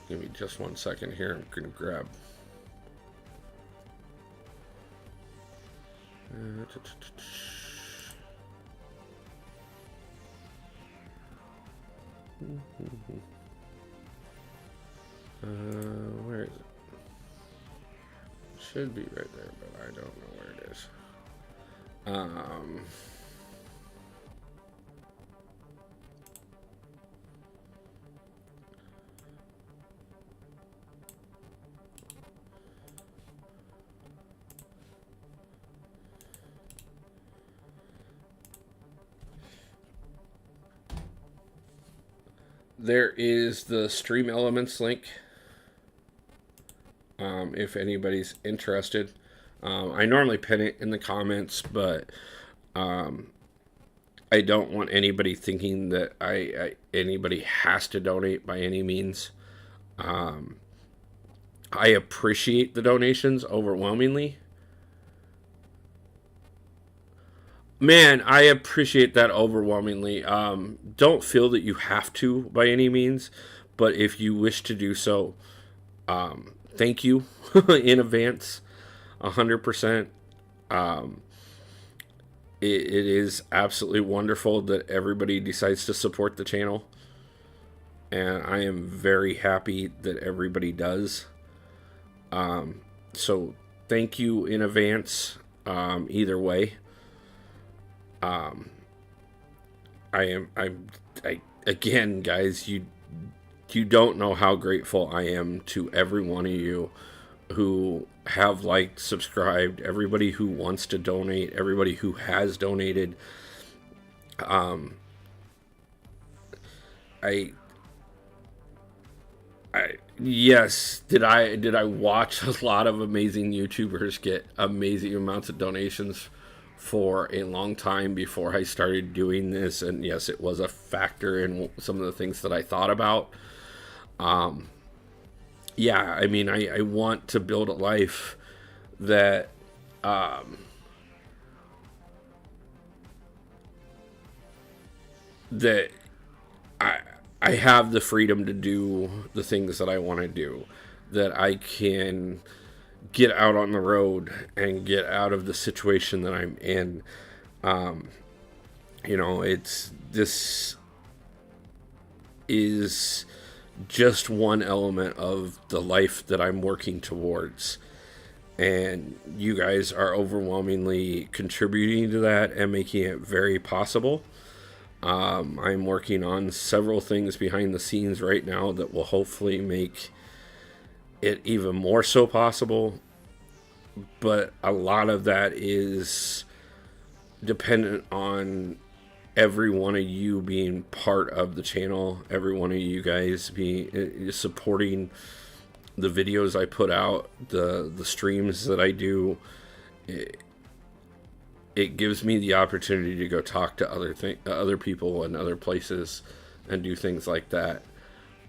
Give me just 1 second here. I'm gonna grab. Where is it? Should be right there, but I don't know where it is. There is the Stream Elements link. If anybody's interested. I normally pin it in the comments, but I don't want anybody thinking that anybody has to donate by any means. I appreciate the donations overwhelmingly. Man, I appreciate that overwhelmingly. Don't feel that you have to by any means, but if you wish to do so, thank you in advance, 100%. Um, it is absolutely wonderful that everybody decides to support the channel, and I am very happy that everybody does. So thank you in advance. Either way, I am. I again, guys. You don't know how grateful I am to every one of you who have liked, subscribed, everybody who wants to donate, everybody who has donated. I yes, did I watch a lot of amazing YouTubers get amazing amounts of donations for a long time before I started doing this, and yes, it was a factor in some of the things that I thought about. Yeah, I mean, I want to build a life that that I I have the freedom to do the things that I want to do, that I can get out on the road and get out of the situation that I'm in. It's this is just one element of the life that I'm working towards. And you guys are overwhelmingly contributing to that and making it very possible. I'm working on several things behind the scenes right now that will hopefully make it even more so possible. But a lot of that is dependent on every one of you being part of the channel, every one of you guys being supporting the videos I put out, the streams that I do. It gives me the opportunity to go talk to other people and other places and do things like that.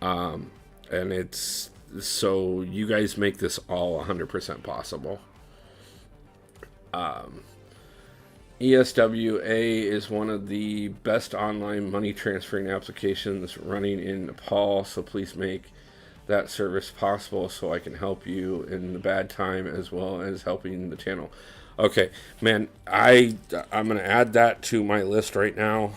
And it's so you guys make this all 100% possible. ESWA is one of the best online money transferring applications running in Nepal, so please make that service possible so I can help you in the bad time as well as helping the channel. Okay, man, I'm gonna add that to my list right now.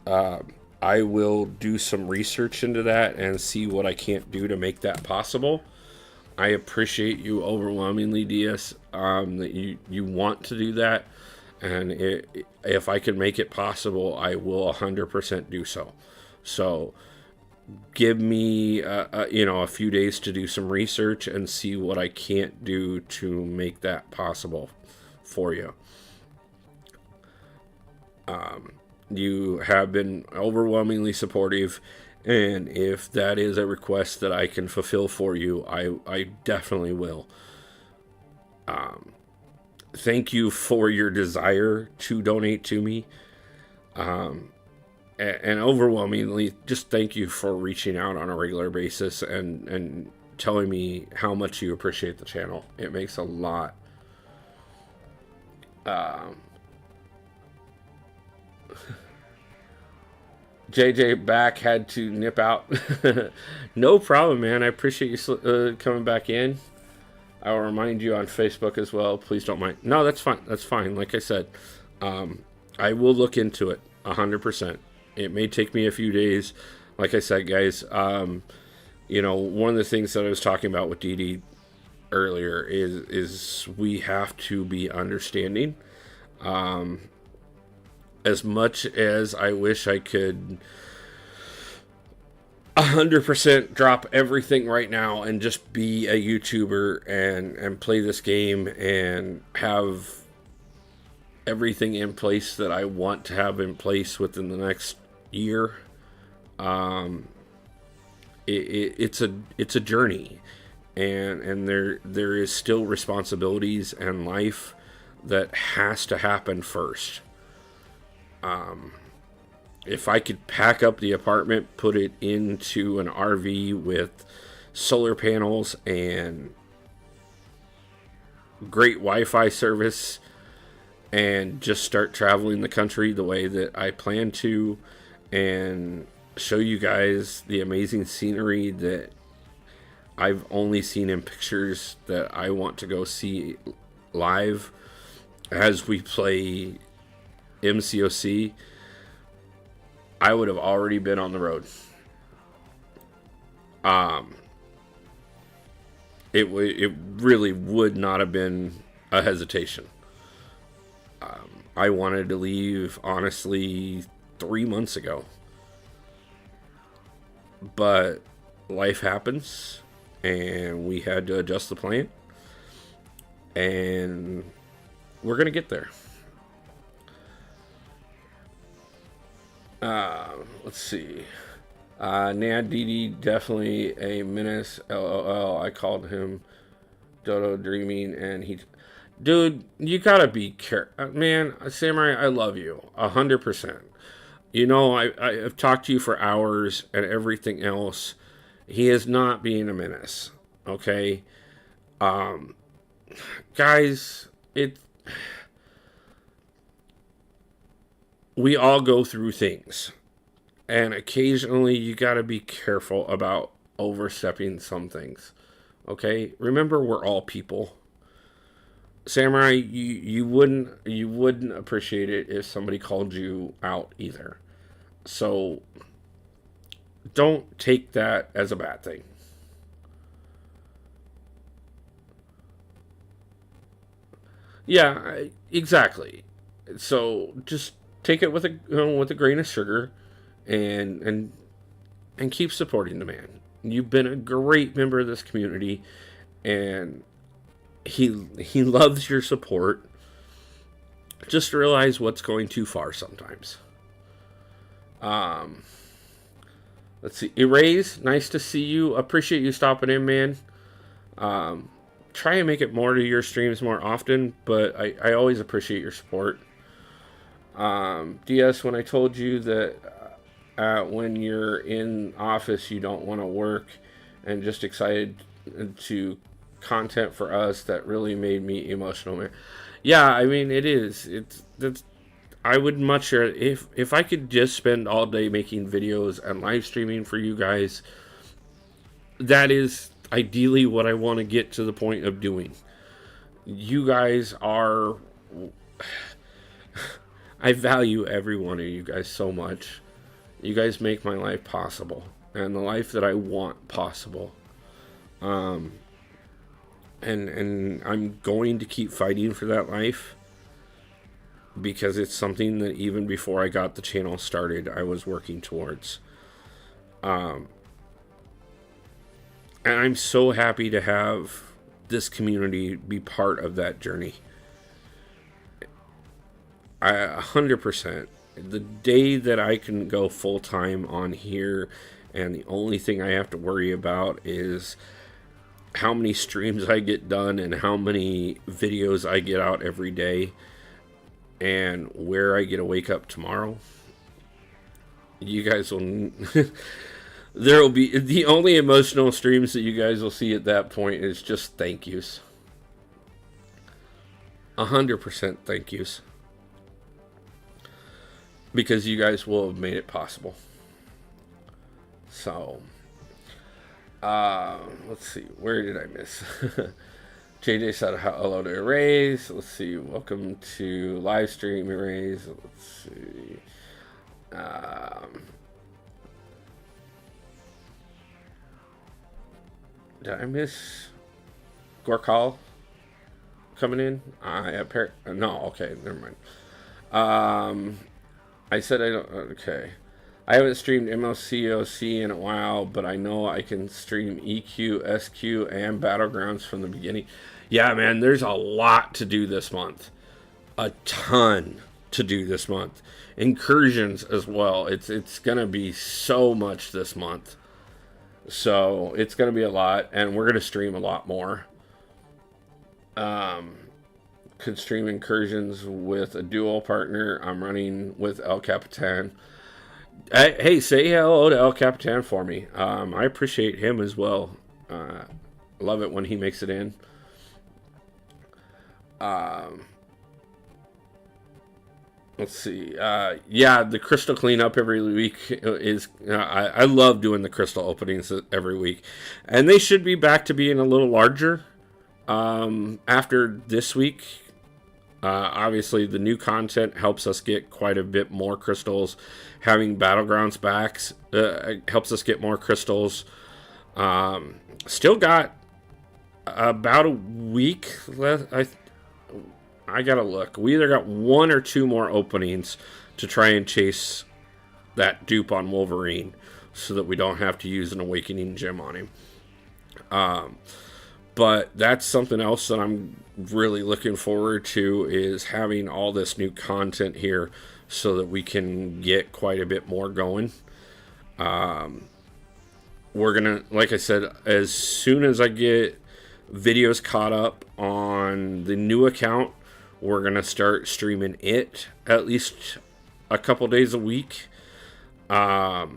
I will do some research into that and see what I can't do to make that possible. I appreciate you overwhelmingly, DS, that you want to do that, and if I can make it possible, I will 100% do so. So give me a few days to do some research and see what I can't do to make that possible for you. You have been overwhelmingly supportive, and if that is a request that I can fulfill for you, I definitely will. Thank you for your desire to donate to me. And overwhelmingly, just thank you for reaching out on a regular basis and telling me how much you appreciate the channel. It makes a lot. JJ back had to nip out. No problem, man. I appreciate you coming back in. I'll remind you on Facebook as well. Please don't mind. No, that's fine. That's fine. Like I said, I will look into it 100%. It may take me a few days. Like I said, guys, one of the things that I was talking about with Dee Dee earlier is we have to be understanding. As much as I wish I could 100% drop everything right now and just be a YouTuber and play this game and have everything in place that I want to have in place within the next year, it's a journey, and there is still responsibilities and life that has to happen first. If I could pack up the apartment, put it into an RV with solar panels and great Wi-Fi service and just start traveling the country the way that I plan to, and show you guys the amazing scenery that I've only seen in pictures that I want to go see live as we play MCOC. I would have already been on the road. It really would not have been a hesitation. I wanted to leave, honestly, 3 months ago. But life happens, and we had to adjust the plan. And we're going to get there. Let's see. Nad Didi, definitely a menace. LOL. I called him Dodo Dreaming, and he... Dude, you gotta be careful. Man, Samurai, I love you. 100%. You know, I've talked to you for hours and everything else. He is not being a menace. Okay? Guys, we all go through things. And occasionally you gotta be careful about overstepping some things. Okay? Remember, we're all people. Samurai, you wouldn't appreciate it if somebody called you out either. So don't take that as a bad thing. Yeah, exactly. So just take it with a grain of sugar, and and keep supporting the man. You've been a great member of this community, and he loves your support. Just realize what's going too far sometimes. Um, let's see. Erase, nice to see you. Appreciate you stopping in, man. Um, Try and make it more to your streams more often, but I always appreciate your support. DS, when I told you that when you're in office you don't want to work and just excited to content for us, that really made me emotional, man. Yeah, I mean, it's I would much rather, if I could just spend all day making videos and live streaming for you guys. That is ideally what I want to get to the point of doing. You guys are... I value every one of you guys so much. You guys make my life possible, and the life that I want possible. And I'm going to keep fighting for that life, because it's something that even before I got the channel started, I was working towards. And I'm so happy to have this community be part of that journey. 100%. The day that I can go full time on here, and the only thing I have to worry about is how many streams I get done and how many videos I get out every day, and where I get to wake up tomorrow, you guys will... There will be... The only emotional streams that you guys will see at that point is just thank yous. 100% thank yous. Because you guys will have made it possible. So, let's see. Where did I miss? JJ said hello to Erase. Let's see. Welcome to live stream, Erase. Let's see. Did I miss Gorkal coming in? No, okay, never mind. I said I don't... Okay. I haven't streamed MLCOC in a while, but I know I can stream EQ, SQ, and Battlegrounds from the beginning. Yeah, man, there's a lot to do this month. A ton to do this month. Incursions as well. It's going to be so much this month. So, it's going to be a lot, and we're going to stream a lot more. Could stream incursions with a dual partner. I'm running with El Capitan. Hey, say hello to El Capitan for me. I appreciate him as well. Love it when he makes it in. Um, let's see. Yeah, the crystal cleanup every week is. I love doing the crystal openings every week, and they should be back to being a little larger after this week. Obviously, the new content helps us get quite a bit more crystals. Having Battlegrounds back helps us get more crystals. Still got about a week left. I gotta look. We either got one or two more openings to try and chase that dupe on Wolverine so that we don't have to use an Awakening Gem on him. But that's something else that I'm really looking forward to, is having all this new content here so that we can get quite a bit more going. We're gonna, like I said, as soon as I get videos caught up on the new account, we're gonna start streaming it at least a couple days a week. God,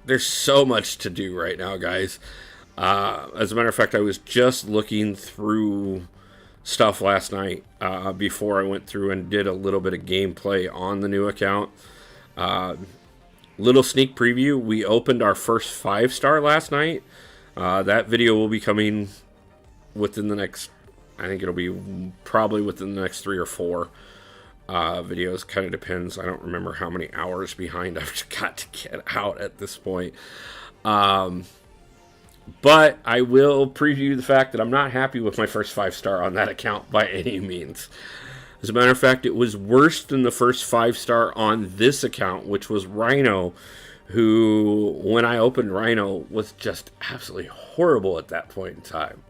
there's so much to do right now, guys. As a matter of fact, I was just looking through stuff last night before I went through and did a little bit of gameplay on the new account. Little sneak preview, we opened our first 5-star last night. That video will be coming within the next, I think it'll be probably within the next 3 or 4 videos. Kind of depends. I don't remember how many hours behind I've got to get out at this point. But I will preview the fact that I'm not happy with my first 5-star on that account by any means. As a matter of fact, it was worse than the first 5-star on this account, which was Rhino, who, when I opened Rhino, was just absolutely horrible at that point in time.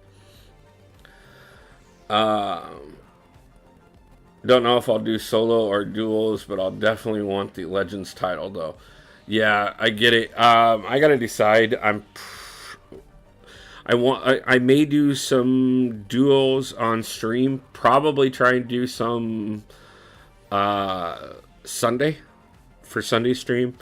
Don't know if I'll do solo or duos, but I'll definitely want the Legends title, though. Yeah, I get it. I gotta decide. I may do some duos on stream. Probably try and do some Sunday for Sunday stream.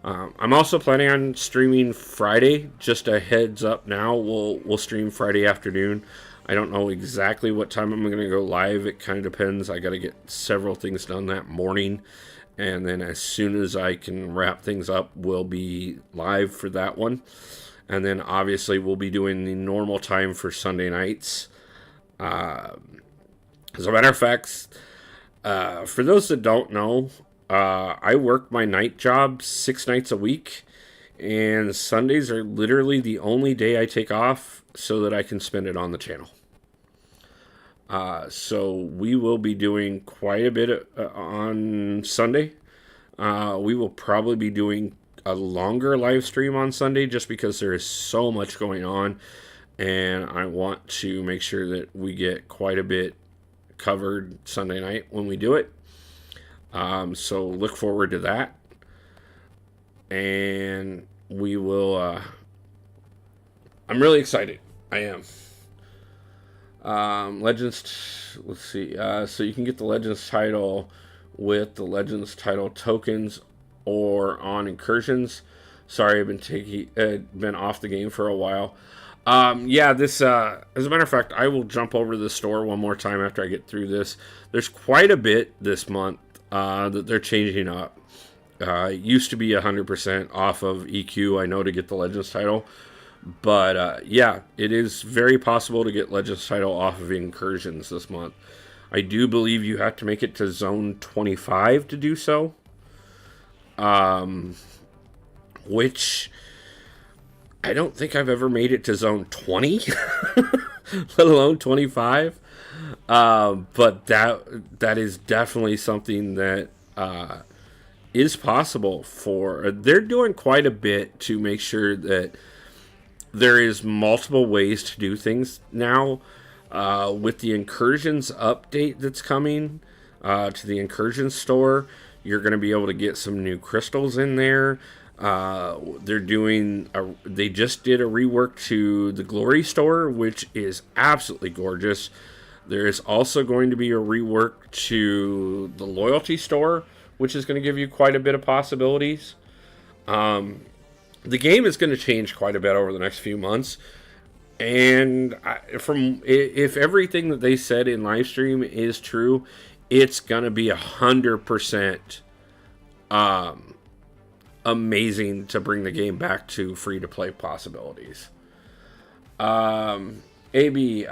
I'm also planning on streaming Friday. Just a heads up now. We'll stream Friday afternoon. I don't know exactly what time I'm going to go live. It kind of depends. I got to get several things done that morning. And then as soon as I can wrap things up, we'll be live for that one. And then obviously we'll be doing the normal time for Sunday nights. As a matter of fact, for those that don't know, I work my night job 6 nights a week. And Sundays are literally the only day I take off so that I can spend it on the channel. So we will be doing quite a bit on Sunday. We will probably be doing a longer live stream on Sunday just because there is so much going on, and I want to make sure that we get quite a bit covered Sunday night when we do it. So look forward to that, and we will I'm really excited. I am. Legends, let's see. So you can get the Legends title with the Legends title tokens or on incursions. Sorry, I've been off the game for a while. Yeah, this, as a matter of fact, I will jump over to the store one more time after I get through this. There's quite a bit this month that they're changing up. It used to be 100% off of EQ, I know, to get the Legends title. But, yeah, it is very possible to get Legends title off of incursions this month. I do believe you have to make it to Zone 25 to do so. Which I don't think I've ever made it to Zone 20, let alone 25. But that is definitely something that is possible for. They're doing quite a bit to make sure that there is multiple ways to do things now. With the Incursions update that's coming to the Incursion store, you're going to be able to get some new crystals in there. They just did a rework to the Glory store, which is absolutely gorgeous. There is also going to be a rework to the Loyalty store, which is going to give you quite a bit of possibilities. The game is going to change quite a bit over the next few months. And if everything that they said in live stream is true, it's gonna be 100% amazing to bring the game back to free to play possibilities. AB,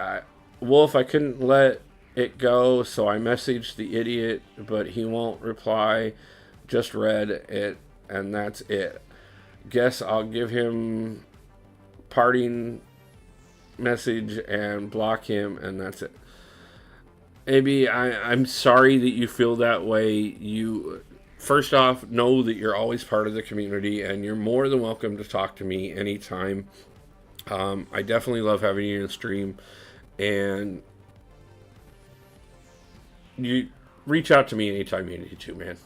Wolf, I couldn't let it go, so I messaged the idiot, but he won't reply. Just read it, and that's it. Guess I'll give him parting message and block him, and that's it. AB, I'm sorry that you feel that way. You first off know that you're always part of the community, and you're more than welcome to talk to me anytime. I definitely love having you in the stream, and you reach out to me anytime you need to, man.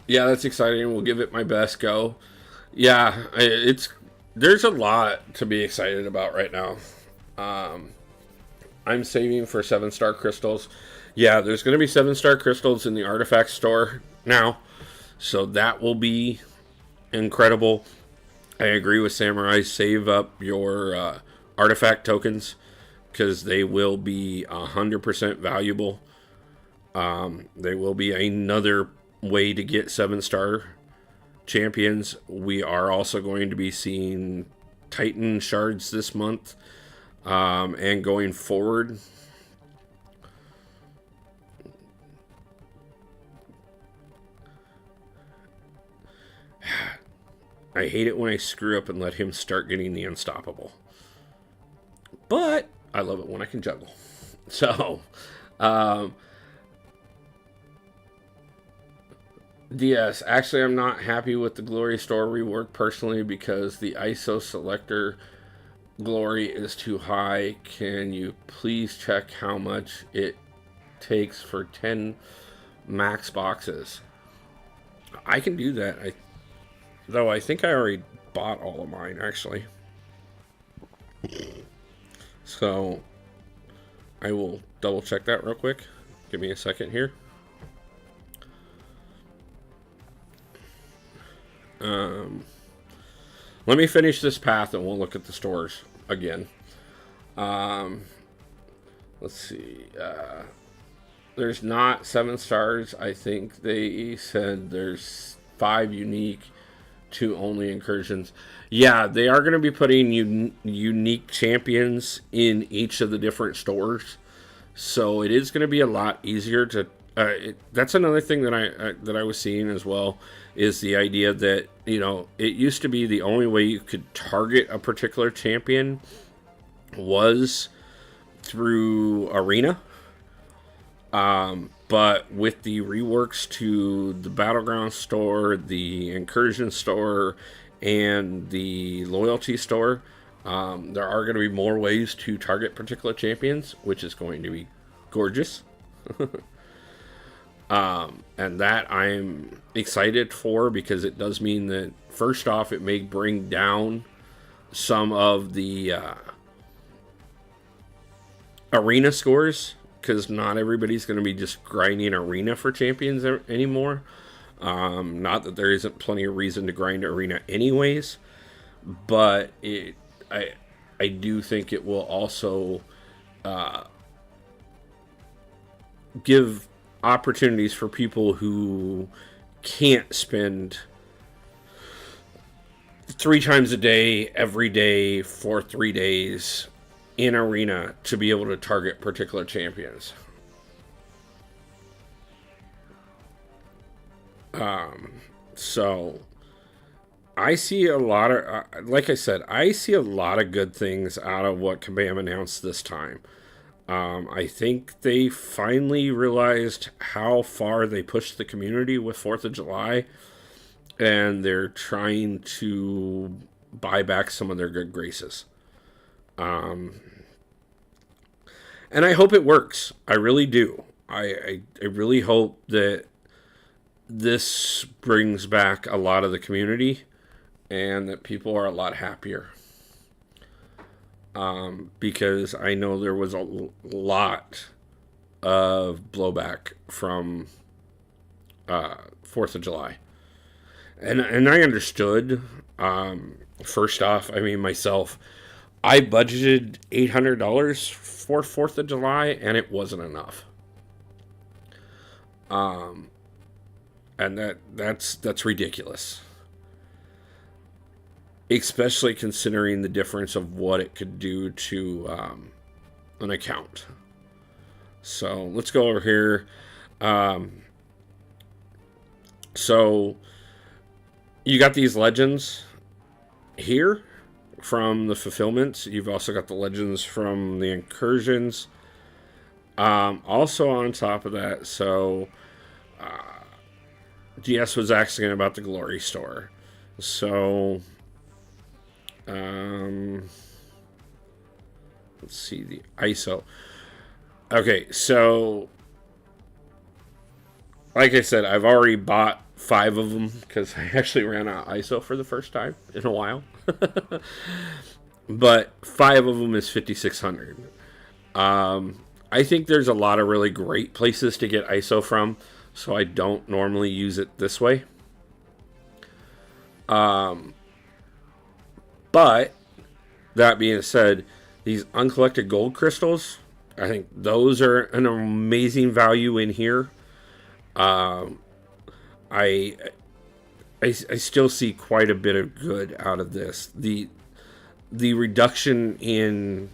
Yeah, that's exciting. We'll give it my best go. Yeah, it's there's a lot to be excited about right now. I'm saving for 7-star crystals. Yeah, there's going to be 7-star crystals in the artifact store now, so that will be incredible. I agree with Samurai. Save up your artifact tokens because they will be 100% valuable. They will be another way to get 7-star champions. We are also going to be seeing Titan shards this month, and going forward. I hate it when I screw up and let him start getting the unstoppable. But I love it when I can juggle. So, DS, actually, I'm not happy with the Glory Store rework personally because the ISO selector glory is too high. Can you please check how much it takes for 10 max boxes? I can do that. Though I think I already bought all of mine, actually. So, I will double check that real quick. Give me a second here. Let me finish this path and we'll look at the stores again. Let's see. There's not 7 stars. I think they said there's 5 unique, 2 only incursions. Yeah, they are going to be putting unique champions in each of the different stores. So it is going to be a lot easier to. That's another thing that I was seeing as well, is the idea that, it used to be the only way you could target a particular champion was through Arena. But with the reworks to the Battleground store, the Incursion store, and the Loyalty store, there are going to be more ways to target particular champions, which is going to be gorgeous. And that I'm excited for, because it does mean that, first off, it may bring down some of the arena scores, because not everybody's going to be just grinding arena for champions anymore. Not that there isn't plenty of reason to grind arena anyways, but I do think it will also give opportunities for people who can't spend 3 times a day, every day, for 3 days in arena to be able to target particular champions. So I see a lot of, like I said, I see a lot of good things out of what Kabam announced this time. I think they finally realized how far they pushed the community with 4th of July, and they're trying to buy back some of their good graces. And I hope it works. I really do. I really hope that this brings back a lot of the community and that people are a lot happier. Because I know there was a lot of blowback from 4th of July. And I understood. First off, I mean myself, I budgeted $800 for 4th of July, and it wasn't enough. And that's ridiculous, especially considering the difference of what it could do to an account. So let's go over here. Um, so you got these legends here from the fulfillments. You've also got the legends from the incursions. Also on top of that, so DS was asking about the Glory Store. So um, let's see the ISO. Okay, so like I said, I've already bought 5 of them because I actually ran out of ISO for the first time in a while. But 5 of them is 5,600. I think there's a lot of really great places to get ISO from, so I don't normally use it this way. But that being said, these uncollected gold crystals, I think those are an amazing value in here. I I still see quite a bit of good out of this. The reduction in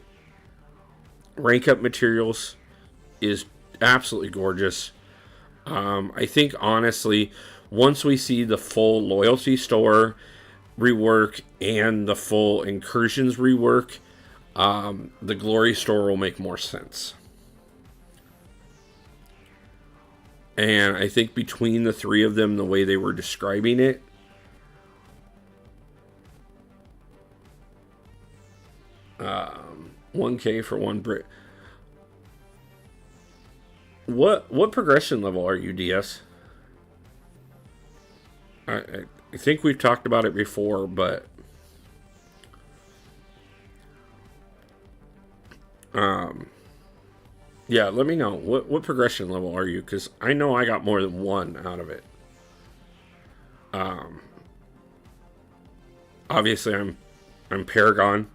rank up materials is absolutely gorgeous. I think honestly, once we see the full loyalty store rework and the full incursions rework, the glory store will make more sense. And I think between the 3 of them, the way they were describing it, 1K for 1 brick. What progression level are you, DS? I think we've talked about it before, but yeah, let me know what progression level are you, because I know I got more than 1 out of it. Obviously, I'm Paragon,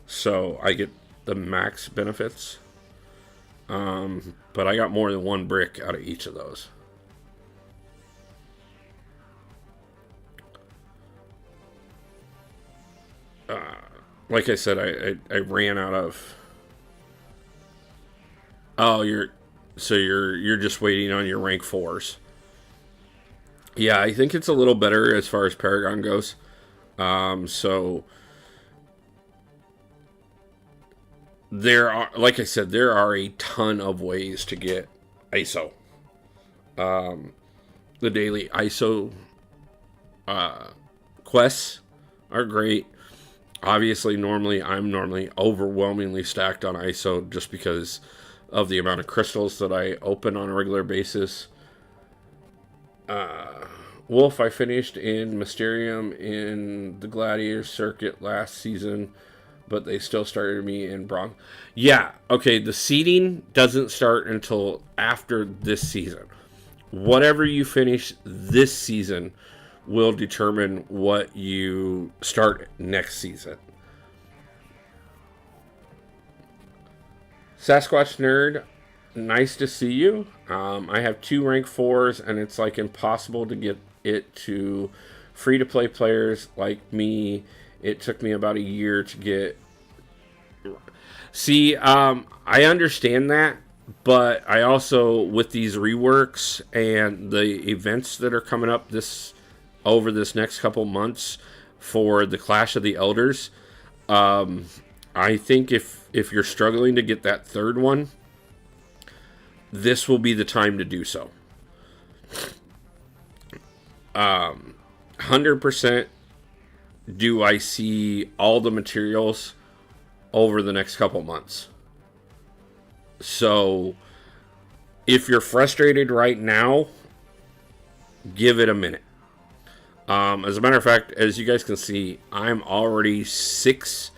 so I get the max benefits. But I got more than 1 brick out of each of those. Like I said, I ran out of. Oh, you're just waiting on your rank 4s. Yeah, I think it's a little better as far as Paragon goes. So there are, like I said, there are a ton of ways to get ISO. The daily ISO quests are great. Obviously, I'm normally overwhelmingly stacked on ISO just because of the amount of crystals that I open on a regular basis. Wolf, I finished in Mysterium in the Gladiator Circuit last season, but they still started me in Bronze. Yeah, okay, the seeding doesn't start until after this season. Whatever you finish this season will determine what you start next season. Sasquatch Nerd, nice to see you. I have 2 rank 4s, and it's like impossible to get it to free to play players like me. It took me about a year to get. See, I understand that, but I also, with these reworks and the events that are coming up over this next couple months for the Clash of the Elders, I think if you're struggling to get that 3rd one, this will be the time to do so. 100% do I see all the materials over the next couple months. So if you're frustrated right now, give it a minute. As a matter of fact, as you guys can see, I'm already 6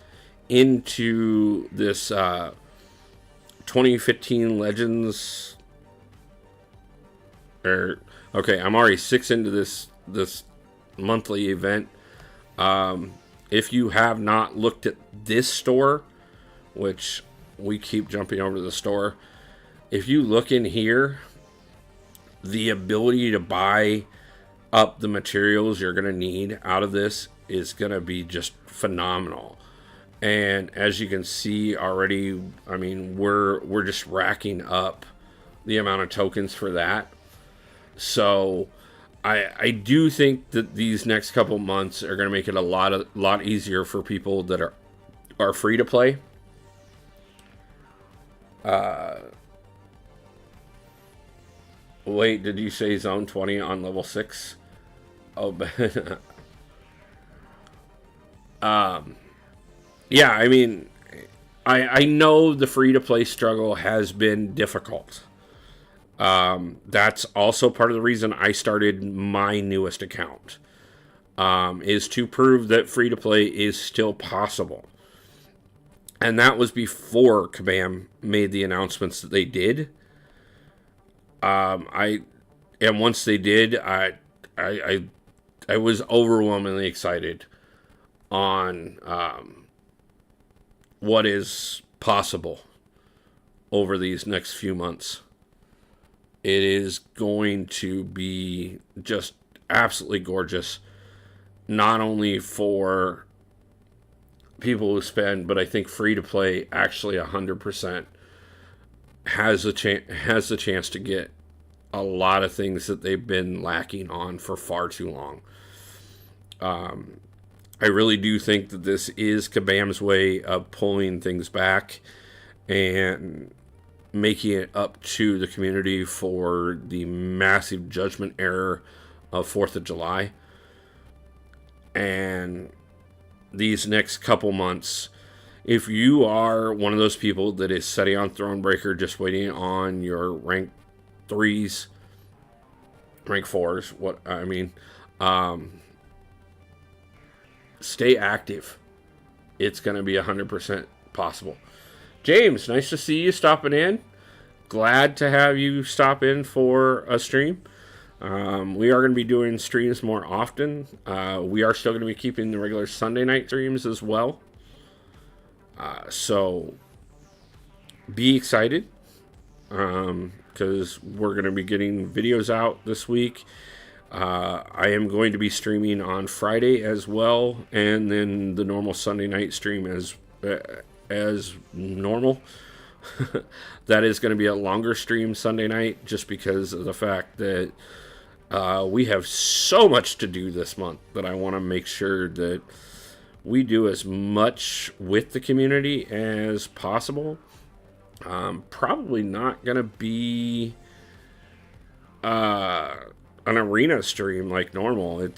into this 2015 Legends. I'm already 6 into this monthly event. If you have not looked at this store, which we keep jumping over to the store, if you look in here, the ability to buy up the materials you're going to need out of this is going to be just phenomenal. And as you can see already, I mean, we're just racking up the amount of tokens for that. So I do think that these next couple months are going to make it a lot easier for people that are free to play. Wait, did you say zone 20 on level 6? Oh, yeah, I mean, I know the free-to-play struggle has been difficult. That's also part of the reason I started my newest account, is to prove that free-to-play is still possible. And that was before Kabam made the announcements that they did. And once they did, I was overwhelmingly excited on what is possible over these next few months. It is going to be just absolutely gorgeous, not only for people who spend, but I think free to play actually 100% has the chance to get a lot of things that they've been lacking on for far too long. I really do think that this is Kabam's way of pulling things back and making it up to the community for the massive judgment error of 4th of July. And these next couple months, if you are one of those people that is setting on Thronebreaker just waiting on your rank 3s, rank 4s, what I mean, stay active. It's going to be 100% possible. James, nice to see you stopping in. Glad to have you stop in for a stream. We are going to be doing streams more often. We are still going to be keeping the regular Sunday night streams as well. So be excited, because we're going to be getting videos out this week. I am going to be streaming on Friday as well, and then the normal Sunday night stream as normal. That is going to be a longer stream Sunday night, just because of the fact that we have so much to do this month that I want to make sure that we do as much with the community as possible. Probably not going to be an arena stream like normal.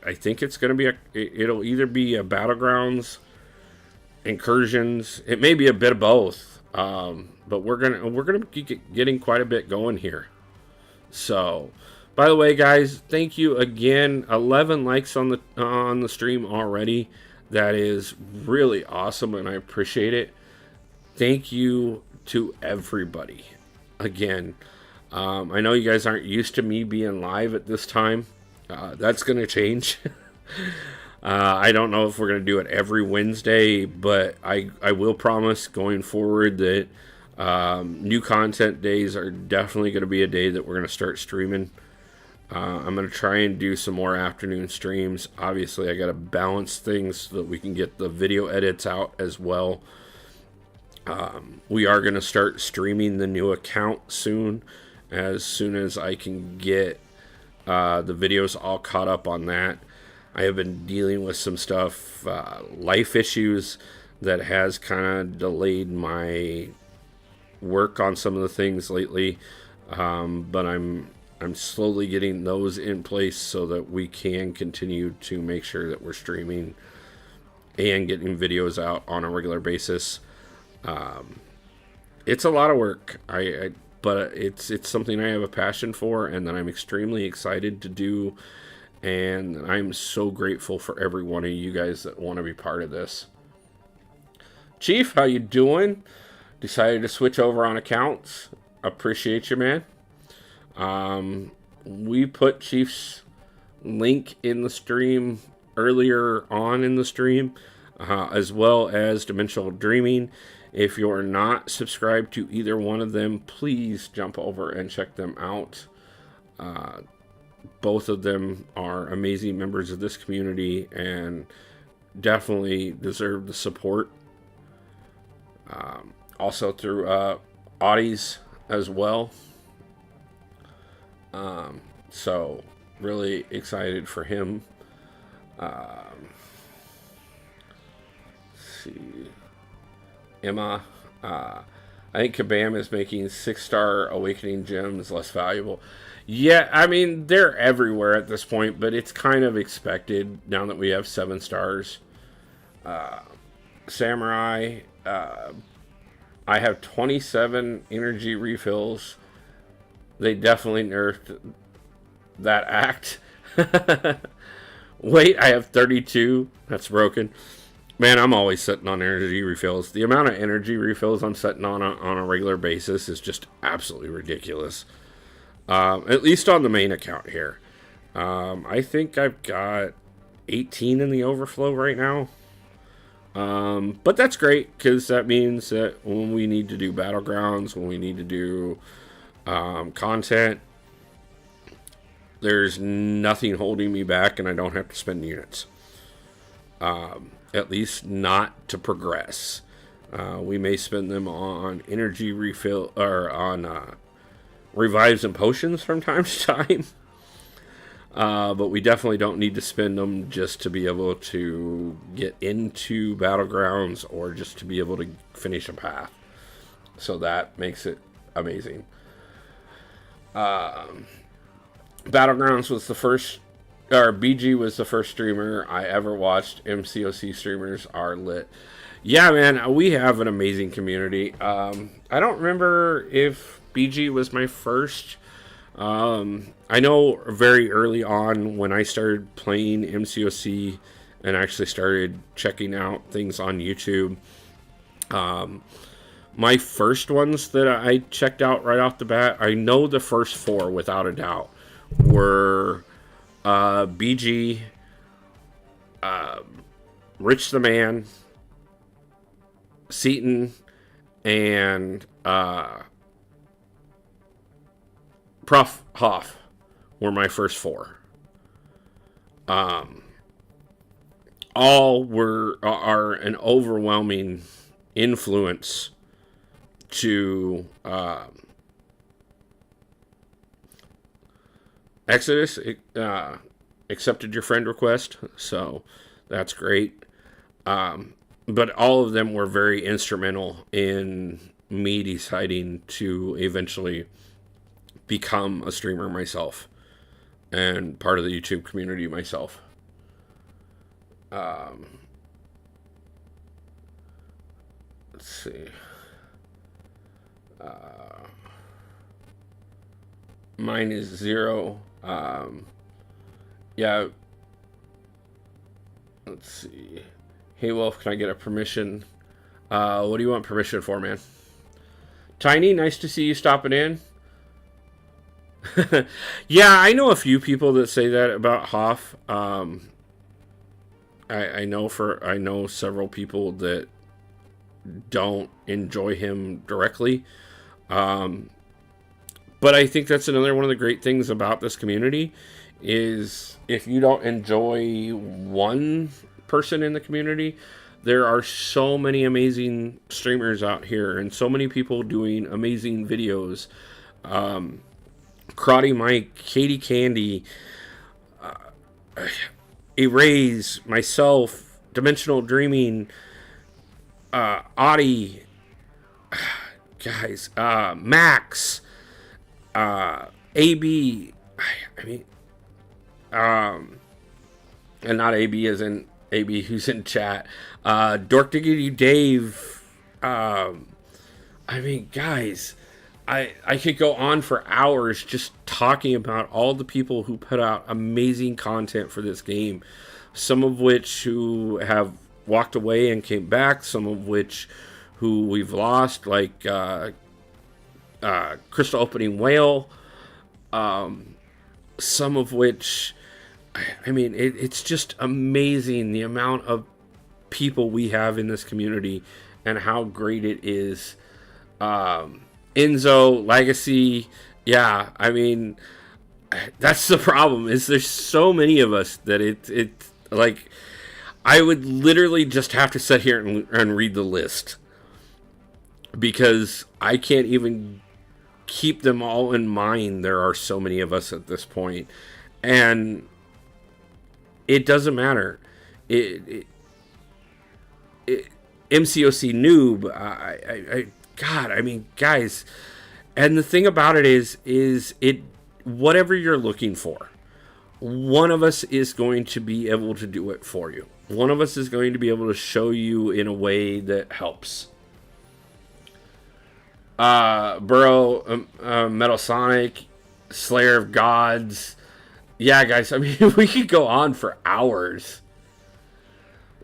I think it's going to be it'll either be a Battlegrounds, incursions. It may be a bit of both. But we're gonna be getting quite a bit going here. So, by the way, guys, thank you again. 11 likes on the stream already. That is really awesome, and I appreciate it. Thank you to everybody. Again, I know you guys aren't used to me being live at this time. That's going to change. I don't know if we're going to do it every Wednesday, but I will promise going forward that new content days are definitely going to be a day that we're going to start streaming. I'm going to try and do some more afternoon streams. Obviously, I got to balance things so that we can get the video edits out as well. We are going to start streaming the new account soon as I can get the videos all caught up on that. I have been dealing with some stuff, life issues, that has kind of delayed my work on some of the things lately, but I'm slowly getting those in place so that we can continue to make sure that we're streaming and getting videos out on a regular basis. It's a lot of work, but it's something I have a passion for and that I'm extremely excited to do. And I'm so grateful for every one of you guys that want to be part of this. Chief, how you doing? Decided to switch over on accounts. Appreciate you, man. We put Chief's link in the stream earlier on in the stream, as well as Dimensional Dreaming. If you're not subscribed to either one of them, please jump over and check them out. Both of them are amazing members of this community and definitely deserve the support. Also through Audie's as well. So really excited for him. Let's see. Emma. I think Kabam is making 6-star Awakening gems less valuable. Yeah, I mean, they're everywhere at this point, but it's kind of expected now that we have 7 stars. Samurai. I have 27 energy refills. They definitely nerfed that act. Wait, I have 32. That's broken. Man, I'm always sitting on energy refills. The amount of energy refills I'm sitting on a regular basis is just absolutely ridiculous. At least on the main account here. I think I've got 18 in the overflow right now. But that's great, because that means that when we need to do Battlegrounds, when we need to do content, there's nothing holding me back, and I don't have to spend units. At least not to progress. We may spend them on energy refill, or on revives and potions from time to time. But we definitely don't need to spend them just to be able to get into Battlegrounds or just to be able to finish a path. So that makes it amazing. Battlegrounds was the first, or BG was the first streamer I ever watched. MCOC streamers are lit. Yeah, man, we have an amazing community. I don't remember if BG was my first. I know very early on when I started playing MCOC and actually started checking out things on YouTube, my first ones that I checked out right off the bat, I know the first 4 without a doubt were BG, Rich the Man, Seaton, and Prof Hoff were my first 4. All are an overwhelming influence to Exodus. Accepted your friend request, so that's great. But all of them were very instrumental in me deciding to eventually become a streamer myself and part of the YouTube community myself. Let's see. Mine is 0. Yeah. Let's see. Hey Wolf, can I get a permission? What do you want permission for, man? Tiny, nice to see you stopping in. Yeah, I know a few people that say that about Hoff. I know several people that don't enjoy him directly. But I think that's another one of the great things about this community is if you don't enjoy one person in the community, there are so many amazing streamers out here and so many people doing amazing videos. Karate Mike, Katie Candy, Erase, myself, Dimensional Dreaming, Audie, guys, Max, AB, I mean, and not AB as in AB who's in chat, Dork Diggity Dave, I mean, guys, I could go on for hours just talking about all the people who put out amazing content for this game. Some of which who have walked away and came back. Some of which who we've lost, like Crystal Opening Whale. Some of which I mean, it's just amazing the amount of people we have in this community and how great it is. Enzo, Legacy, yeah, I mean, that's the problem is there's so many of us that it like I would literally just have to sit here and read the list because I can't even keep them all in mind. There are so many of us at this point, and it doesn't matter. It MCOC noob. God, I mean, guys, and the thing about it is it whatever you're looking for, one of us is going to be able to do it for you. One of us is going to be able to show you in a way that helps. Burrow, Metal Sonic, Slayer of Gods. Yeah, guys, I mean, we could go on for hours.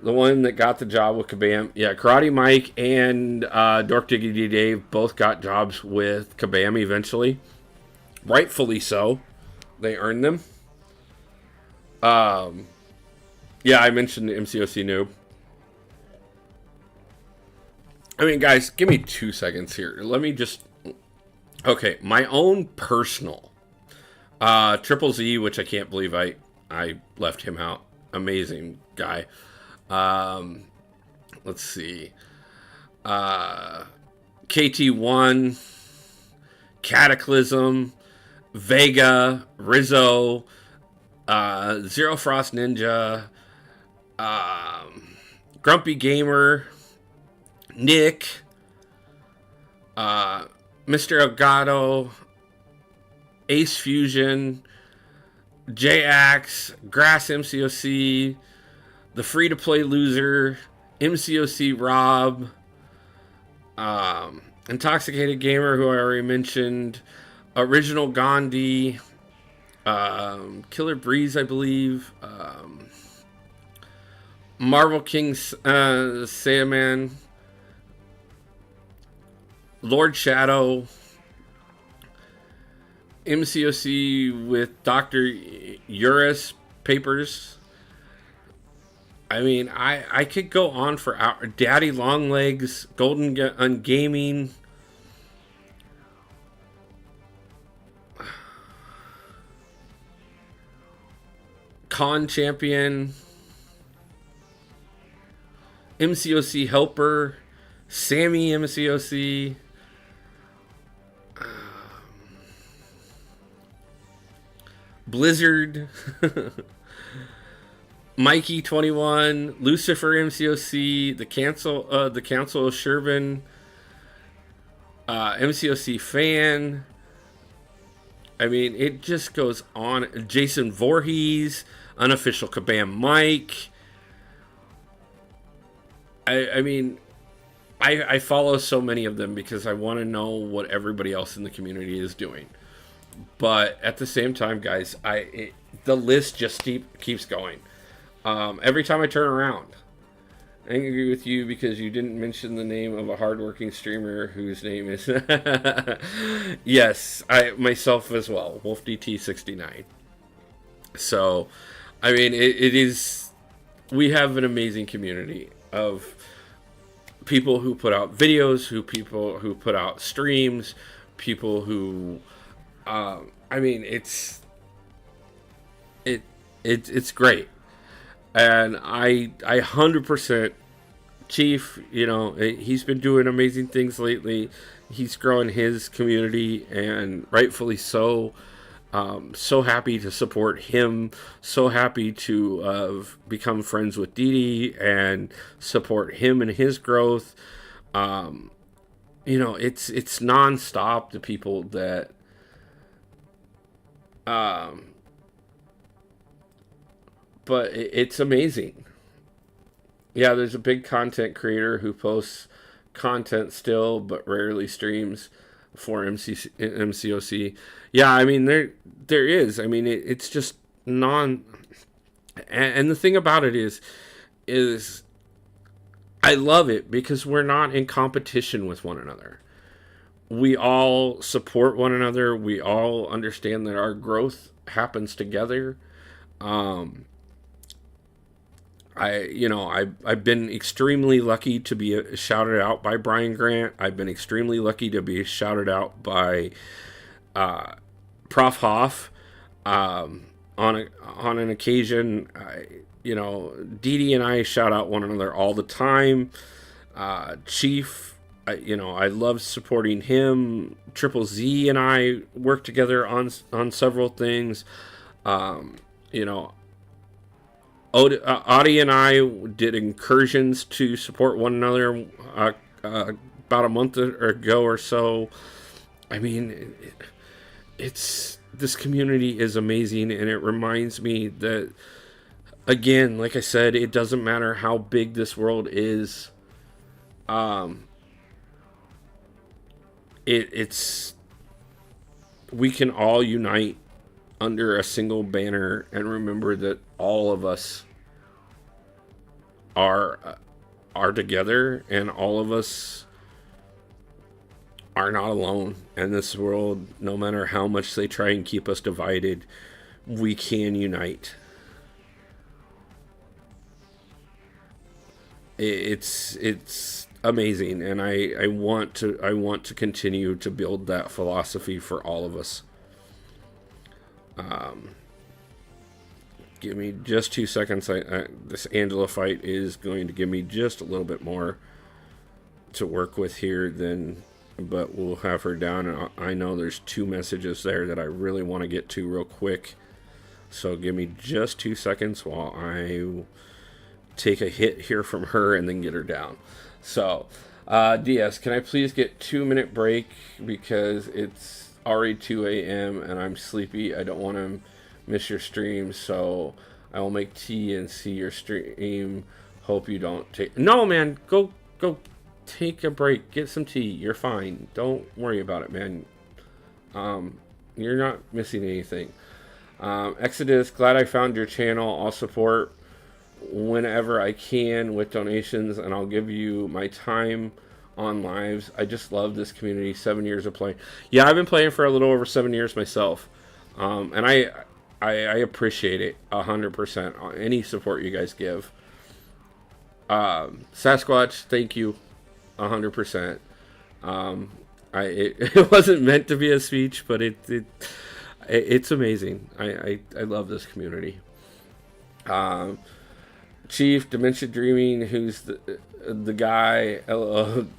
The one that got the job with Kabam. Yeah, Karate Mike and Dork Diggity Dave both got jobs with Kabam eventually. Rightfully so. They earned them. Yeah, I mentioned the MCOC noob. I mean, guys, give me 2 seconds here. Let me just... Okay, my own personal. Triple Z, which I can't believe I left him out. Amazing guy. Let's see. KT1, Cataclysm, Vega, Rizzo, Zero Frost Ninja, Grumpy Gamer, Nick, Mr. Elgato, Ace Fusion, J-Ax, Grass MCOC, the free-to-play loser, MCOC Rob, Intoxicated Gamer, who I already mentioned, Original Gandhi, Killer Breeze, I believe, Marvel King Saiyaman, Lord Shadow, MCOC with Dr. Urus Papers. I mean, I could go on for hours. Daddy Longlegs, Golden Gun Gaming, Con Champion, MCOC Helper, Sammy MCOC, Blizzard, Mikey 21, Lucifer MCOC, the Council of Sherban, MCOC Fan. I mean, it just goes on. Jason Voorhees, Unofficial Kabam Mike. I mean, I follow so many of them because I want to know what everybody else in the community is doing. But at the same time, guys, the list just keeps going. Every time I turn around, I agree with you because you didn't mention the name of a hardworking streamer whose name is yes, I myself as well, WolfDT69. So, I mean, it is. We have an amazing community of people who put out videos, people who put out streams, people who. I mean, it's great. And I 100% Chief, you know, he's been doing amazing things lately. He's growing his community, and rightfully so. So happy to support him. So happy to become friends with Didi and support him in his growth. You know, it's nonstop. The people that but it's amazing. Yeah, there's a big content creator who posts content still, but rarely streams for MCOC. Yeah, I mean, there is. I mean, it's just and the thing about it is I love it because we're not in competition with one another. We all support one another. We all understand that our growth happens together. I've been extremely lucky to be shouted out by Brian Grant. I've been extremely lucky to be shouted out by Prof Hoff. On an occasion, Dee Dee and I shout out one another all the time. Chief, I love supporting him. Triple Z and I work together on several things. You know, Audie and I did incursions to support one another about a month ago or so. I mean, it's this community is amazing, and it reminds me that, again, like I said, it doesn't matter how big this world is. It's we can all unite under a single banner and remember that all of us are together, and all of us are not alone in this world. No matter how much they try and keep us divided, we can unite. It's amazing, and I want to continue to build that philosophy for all of us. Give me just 2 seconds. This Angela fight is going to give me just a little bit more to work with here but we'll have her down. And I know there's 2 messages there that I really want to get to real quick. So give me just 2 seconds while I take a hit here from her and then get her down. So, DS, can I please get 2-minute break because it's already 2 a.m. and I'm sleepy. I don't want to miss your stream, so I will make tea and see your stream. Hope you don't take... No, man, go take a break. Get some tea. You're fine. Don't worry about it, man. You're not missing anything. Exodus, glad I found your channel. I'll support whenever I can with donations, and I'll give you my time on lives. I just love this community. 7 years of playing. Yeah, I've been playing for a little over 7 years myself, and I appreciate it 100%. Any support you guys give. Sasquatch, thank you 100%. It wasn't meant to be a speech, but it's amazing. I love this community. Chief Dementia Dreaming, who's the guy.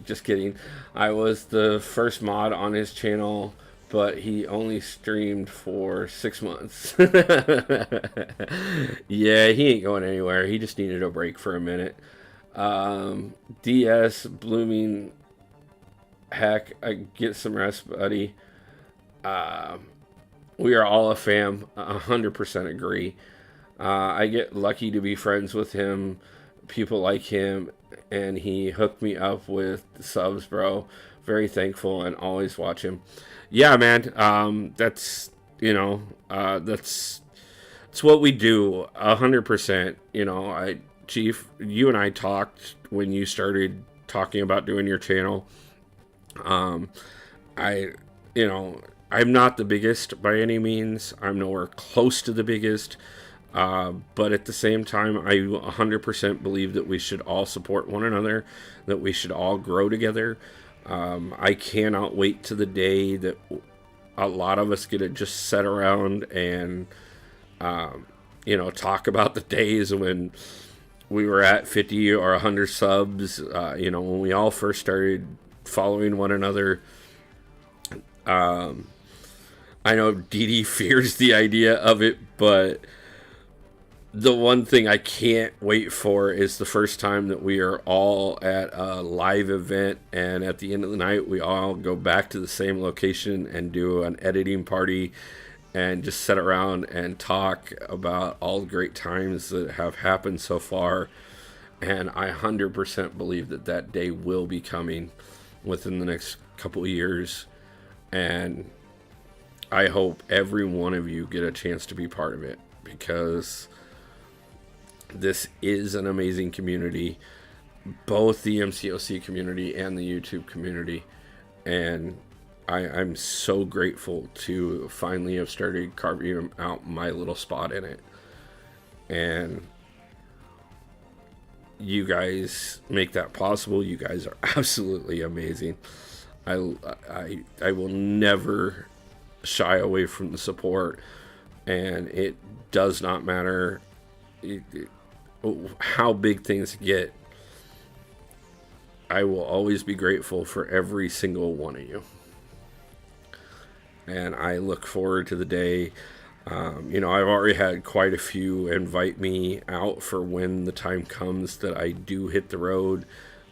Just kidding. I was the first mod on his channel, but he only streamed for 6 months. Yeah, he ain't going anywhere. He just needed a break for a minute. DS Blooming, heck, get some rest, buddy. We are all a fam. 100% agree. I get lucky to be friends with him, people like him, and he hooked me up with subs, bro. Very thankful and always watch him. Yeah, man. That's what we do. 100%. Chief, you and I talked when you started talking about doing your channel. I'm not the biggest by any means. I'm nowhere close to the biggest. But at the same time, I 100% believe that we should all support one another, that we should all grow together. I cannot wait to the day that a lot of us get to just sit around and, talk about the days when we were at 50 or 100 subs, when we all first started following one another. I know Dee Dee fears the idea of it, but the one thing I can't wait for is the first time that we are all at a live event, and at the end of the night we all go back to the same location and do an editing party and just sit around and talk about all the great times that have happened so far. And I 100% believe that day will be coming within the next couple of years, and I hope every one of you get a chance to be part of it, because this is an amazing community, both the MCOC community and the YouTube community, and I'm so grateful to finally have started carving out my little spot in it. and you guys make that possible. You guys are absolutely amazing. I will never shy away from the support, and it does not matter how big things get. I will always be grateful for every single one of you, and I look forward to the day. I've already had quite a few invite me out for when the time comes that I do hit the road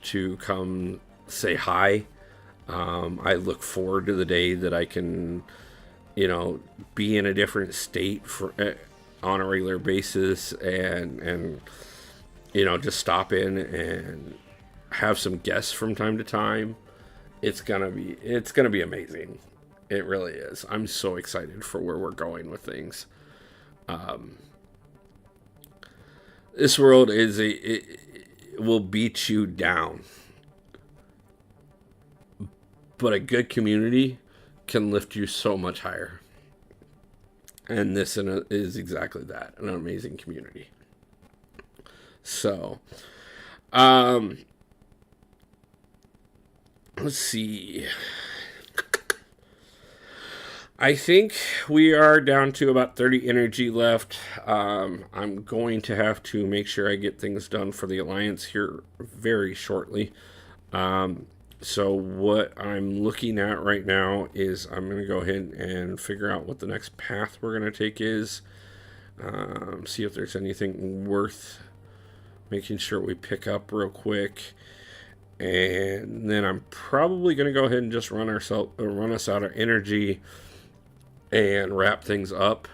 to come say hi. I look forward to the day that I can, be in a different state on a regular basis, and just stop in and have some guests from time to time. It's gonna be amazing. It really is. I'm so excited for where we're going with things. This world it will beat you down, but a good community can lift you so much higher. And this is exactly that, an amazing community. So, let's see. I think we are down to about 30 energy left. I'm going to have to make sure I get things done for the Alliance here very shortly. So what I'm looking at right now is I'm going to go ahead and figure out what the next path we're going to take is. See if there's anything worth making sure we pick up real quick. And then I'm probably going to go ahead and just run us out of energy and wrap things up.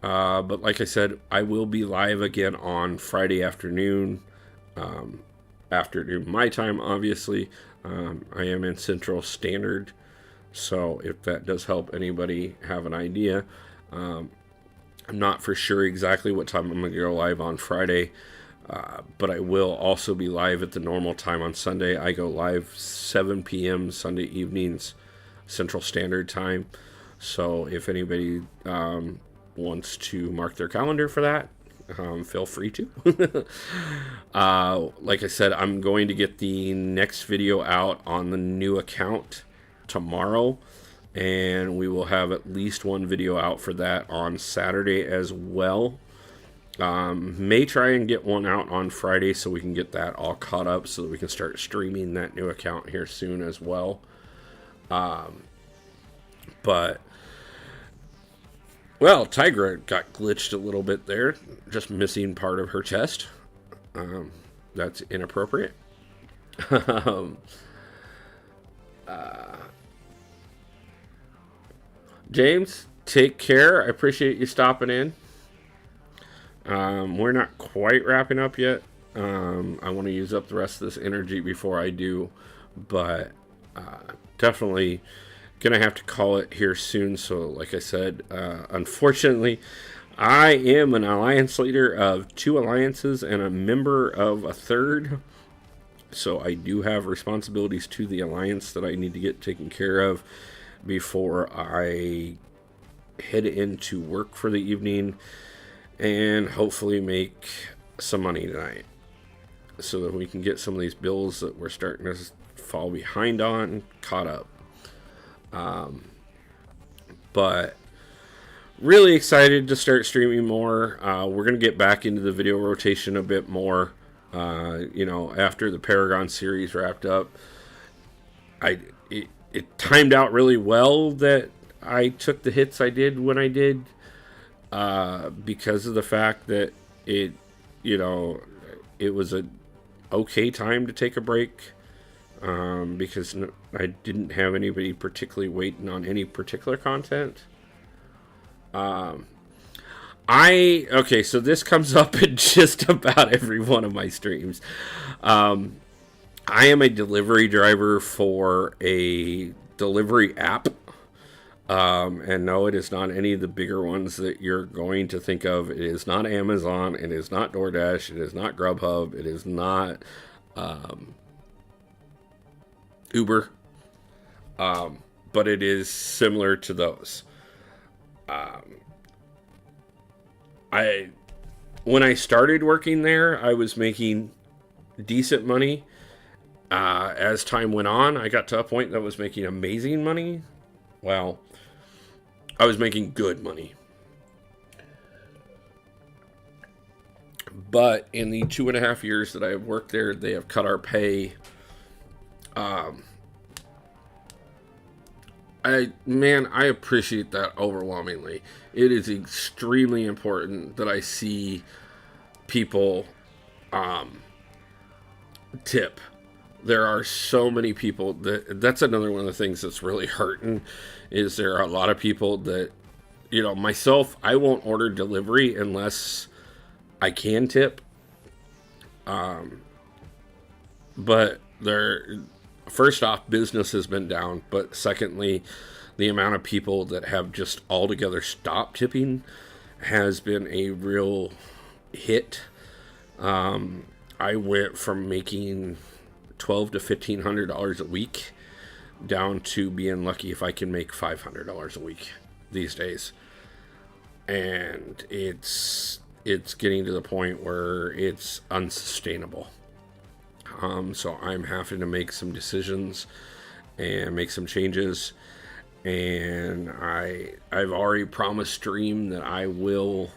But like I said, I will be live again on Friday afternoon. Afternoon my time, obviously. I am in Central Standard, so if that does help anybody have an idea. I'm not for sure exactly what time I'm going to go live on Friday, but I will also be live at the normal time on Sunday. I go live 7 p.m. Sunday evenings, Central Standard Time. So if anybody wants to mark their calendar for that, feel free to. Like I said, I'm going to get the next video out on the new account tomorrow, and we will have at least one video out for that on Saturday as well. May try and get one out on Friday so we can get that all caught up so that we can start streaming that new account here soon as well. But well, Tigra got glitched a little bit there, just missing part of her chest. That's inappropriate. James, take care. I appreciate you stopping in. We're not quite wrapping up yet. I want to use up the rest of this energy before I do, but definitely gonna have to call it here soon. So like I said, unfortunately I am an alliance leader of 2 alliances and a member of a 3rd, so I do have responsibilities to the alliance that I need to get taken care of before I head into work for the evening and hopefully make some money tonight so that we can get some of these bills that we're starting to fall behind on caught up. But really excited to start streaming more. We're going to get back into the video rotation a bit more, after the Paragon series wrapped up. It timed out really well that I took the hits I did when I did, because of the fact that it was a okay time to take a break. Because I didn't have anybody particularly waiting on any particular content. So this comes up in just about every one of my streams. I am a delivery driver for a delivery app. And no, it is not any of the bigger ones that you're going to think of. It is not Amazon. It is not DoorDash. It is not Grubhub. It is not Uber, but it is similar to those. When I started working there, I was making decent money. As time went on, I got to a point that was making amazing money. Well, I was making good money. But in the 2.5 years that I have worked there, they have cut our pay. I appreciate that overwhelmingly. It is extremely important that I see people tip. There are so many people that's another one of the things that's really hurting is there are a lot of people that, myself, I won't order delivery unless I can tip. But first off, business has been down, but secondly, the amount of people that have just altogether stopped tipping has been a real hit. I went from making $1,200 to $1,500 a week down to being lucky if I can make $500 a week these days, and it's getting to the point where it's unsustainable. So I'm having to make some decisions and make some changes, and I've already promised Stream that I will,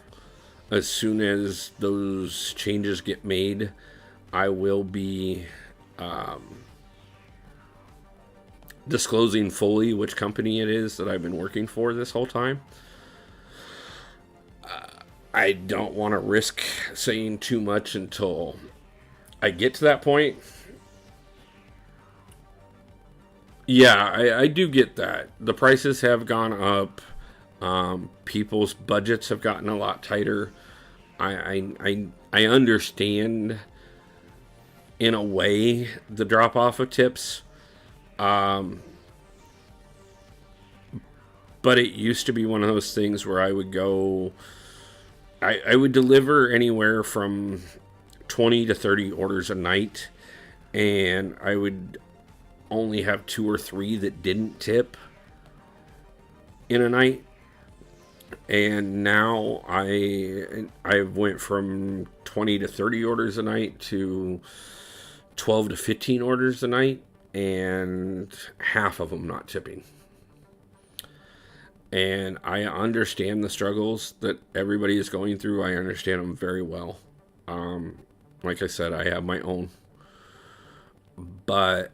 as soon as those changes get made, I will be disclosing fully which company it is that I've been working for this whole time. I don't want to risk saying too much until I get to that point. Yeah, I do get that. The prices have gone up. People's budgets have gotten a lot tighter. I understand, in a way, the drop off of tips. But it used to be one of those things where I would go. I would deliver anywhere from 20 to 30 orders a night, and I would only have 2 or 3 that didn't tip in a night. And now I went from 20 to 30 orders a night to 12 to 15 orders a night, and half of them not tipping. And I understand the struggles that everybody is going through. I understand them very well. Like I said, I have my own. But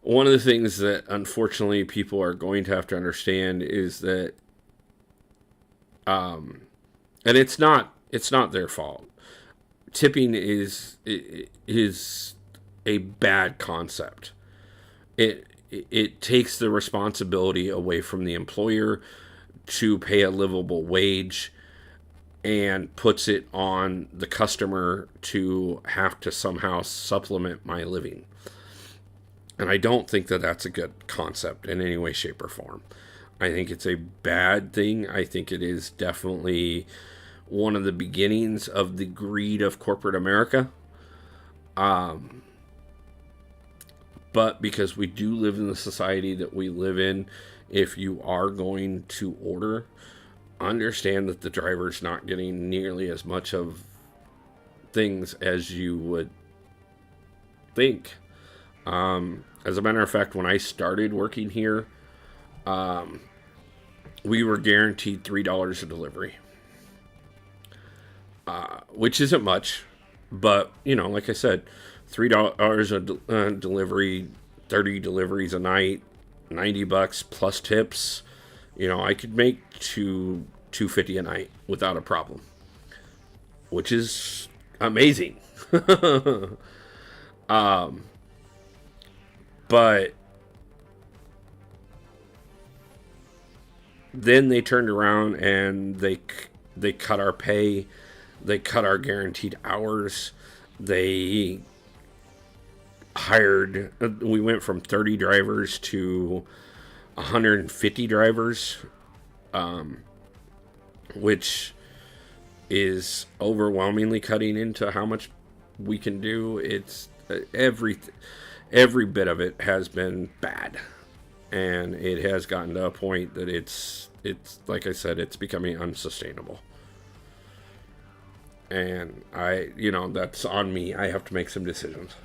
one of the things that unfortunately people are going to have to understand is that, and it's not their fault. Tipping is a bad concept. It takes the responsibility away from the employer to pay a livable wage and puts it on the customer to have to somehow supplement my living. And I don't think that that's a good concept in any way, shape, or form. I think it's a bad thing. I think it is definitely one of the beginnings of the greed of corporate America. But because we do live in the society that we live in, if you are going to order, understand that the driver's not getting nearly as much of things as you would think. As a matter of fact, when I started working here, we were guaranteed $3 a delivery, which isn't much, but like I said, $3 a delivery, 30 deliveries a night, $90 plus tips. I could make $250 a night without a problem, which is amazing. But then they turned around and they cut our pay, they cut our guaranteed hours, they hired. We went from 30 drivers to 150 drivers, which is overwhelmingly cutting into how much we can do. It's every bit of it has been bad. and it has gotten to a point that it's like I said, it's becoming unsustainable. And that's on me. I have to make some decisions.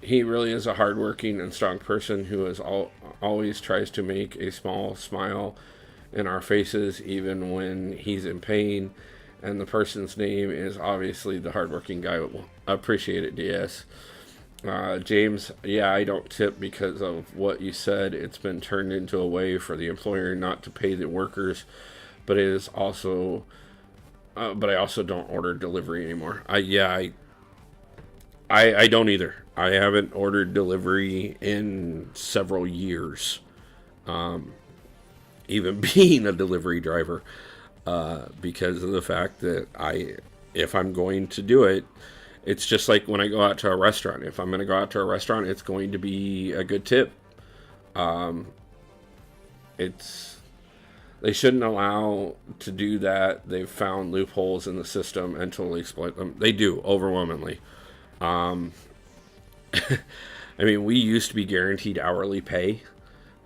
He really is a hardworking and strong person who always tries to make a small smile in our faces, even when he's in pain. And the person's name is obviously the hardworking guy. Appreciate it, DS. James, yeah, I don't tip because of what you said. It's been turned into a way for the employer not to pay the workers, but it is also, but I also don't order delivery anymore. I don't either. I haven't ordered delivery in several years. Even being a delivery driver, because of the fact that if I'm going to do it, it's just like when I go out to a restaurant. If I'm going to go out to a restaurant, it's going to be a good tip. It's They shouldn't allow to do that. They've found loopholes in the system and totally exploit them. They do overwhelmingly. I mean, we used to be guaranteed hourly pay,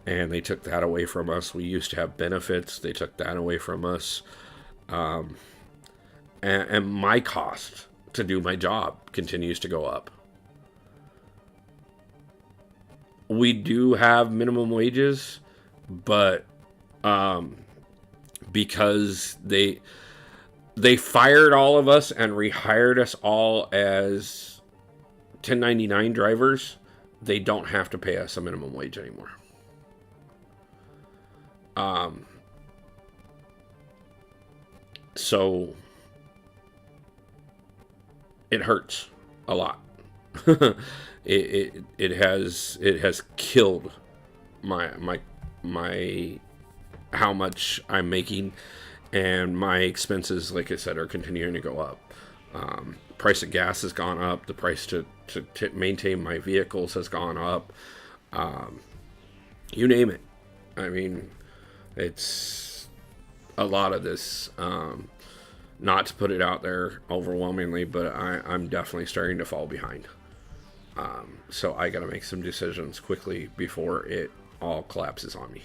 and they took that away from us. We used to have benefits. They took that away from us. And my cost to do my job continues to go up. We do have minimum wages, but because they fired all of us and rehired us all as 1099 drivers, they don't have to pay us a minimum wage anymore. So it hurts a lot. it has killed my how much I'm making, and my expenses, like I said, are continuing to go up. Price of gas has gone up. The price to maintain my vehicles has gone up. You name it. I mean, it's a lot of this. Not to put it out there overwhelmingly, but I'm definitely starting to fall behind. So I got to make some decisions quickly before it all collapses on me.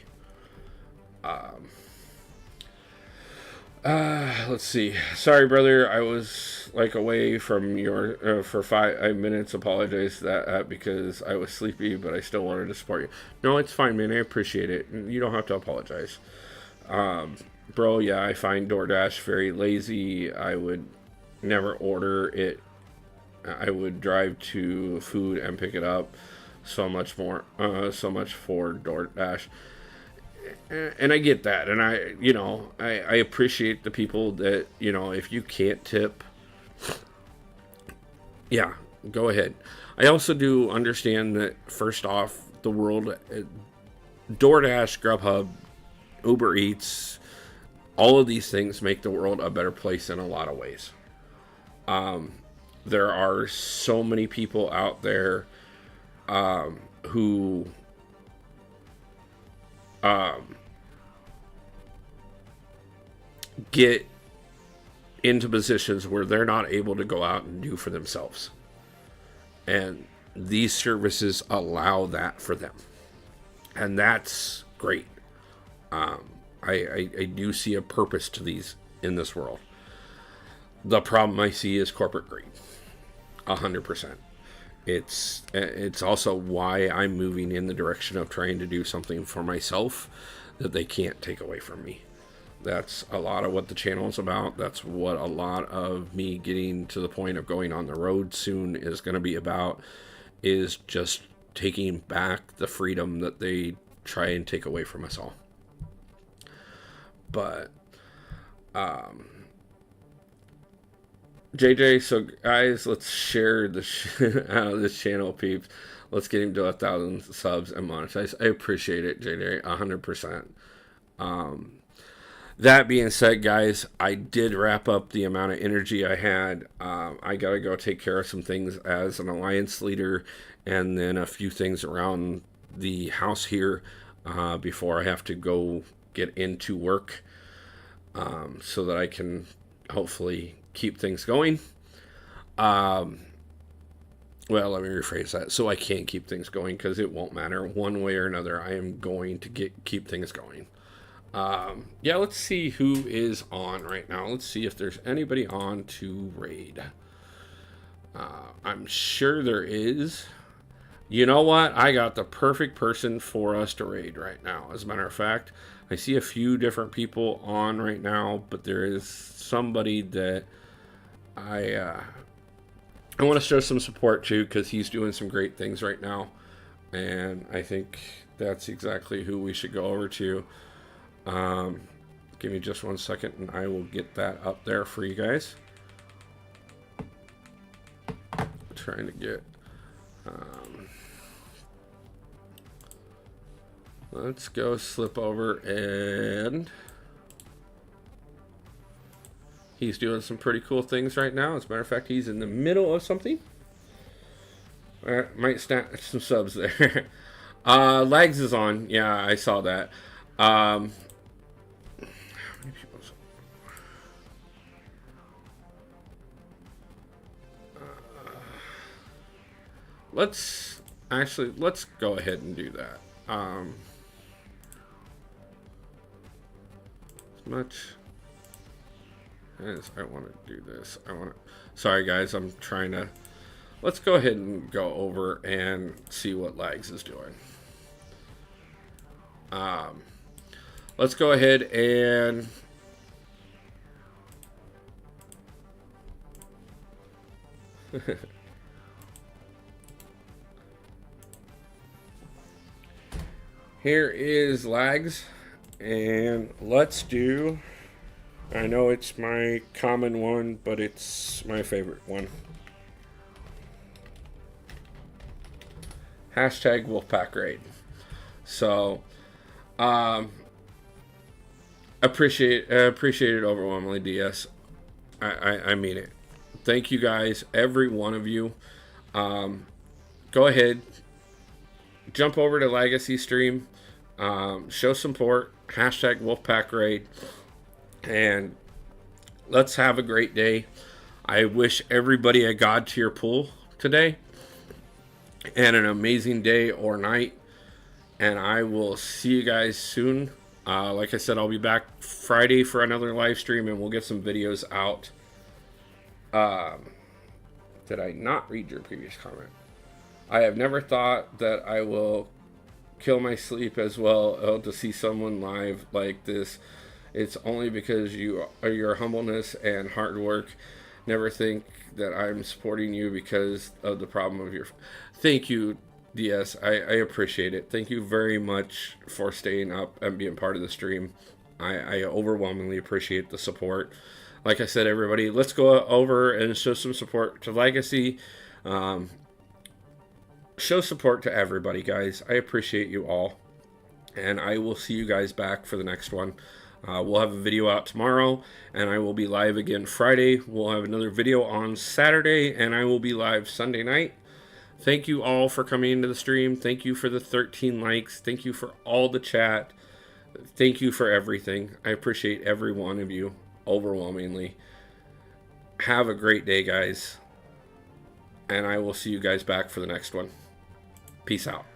Let's see. Sorry, brother. I was away from your for 5 minutes. Apologize that because I was sleepy, but I still wanted to support you. No, it's fine, man. I appreciate it. You don't have to apologize. Bro, yeah, I find DoorDash very lazy. I would never order it. I would drive to food and pick it up. So much for DoorDash. And I get that, and I appreciate the people that, if you can't tip, yeah, go ahead. I also do understand that, first off, the world, DoorDash, Grubhub, Uber Eats, all of these things make the world a better place in a lot of ways. There are so many people out there who get into positions where they're not able to go out and do for themselves. And these services allow that for them. And that's great. I do see a purpose to these in this world. The problem I see is corporate greed. 100%. It's also why I'm moving in the direction of trying to do something for myself that they can't take away from me. That's a lot of what the channel is about. That's what a lot of me getting to the point of going on the road soon is going to be about, is just taking back the freedom that they try and take away from us all. But JJ, so guys, let's share this channel, peeps. Let's get him to 1,000 subs and monetize. I appreciate it, JJ, 100%. That being said, guys, I did wrap up the amount of energy I had. I gotta go take care of some things as an alliance leader, and then a few things around the house here before I have to go get into work, so that I can hopefully keep things going. Well, let me rephrase that. So I can't keep things going because it won't matter one way or another. I am going to keep things going. Yeah, let's see who is on right now. Let's see if there's anybody on to raid. I'm sure there is. You know what? I got the perfect person for us to raid right now. As a matter of fact, I see a few different people on right now, but there is somebody that I want to show some support to because he's doing some great things right now. And I think that's exactly who we should go over to. Give me just 1 second and I will get that up there for you guys. Trying to get... let's go slip over and... He's doing some pretty cool things right now. As a matter of fact, he's in the middle of something. Might snap some subs there. Lags is on. Yeah, I saw that. How many people? Let's go ahead and do that. As much as I want to do this, sorry guys, I'm trying to. Let's go ahead and go over and see what Lags is doing. Let's go ahead and here is Lags, and let's do, I know it's my common one, but it's my favorite one. Hashtag Wolfpack Raid. So, appreciate it overwhelmingly, DS. I mean it. Thank you guys, every one of you. Go ahead, jump over to Legacy Stream, show support. Hashtag Wolfpack Raid, and let's have a great day. I wish everybody a God tier pool today, and an amazing day or night. And I will see you guys soon. Like I said, I'll be back Friday for another live stream, and we'll get some videos out. Did I not read your previous comment? I have never thought that I will kill my sleep as well to see someone live like this. It's only because your humbleness and hard work. Never think that I'm supporting you because of the problem of your... Thank you, DS. I appreciate it. Thank you very much for staying up and being part of the stream. I overwhelmingly appreciate the support. Like I said, everybody, let's go over and show some support to Legacy. Show support to everybody, guys. I appreciate you all. And I will see you guys back for the next one. We'll have a video out tomorrow, and I will be live again Friday. We'll have another video on Saturday, and I will be live Sunday night. Thank you all for coming into the stream. Thank you for the 13 likes. Thank you for all the chat. Thank you for everything. I appreciate every one of you overwhelmingly. Have a great day, guys. And I will see you guys back for the next one. Peace out.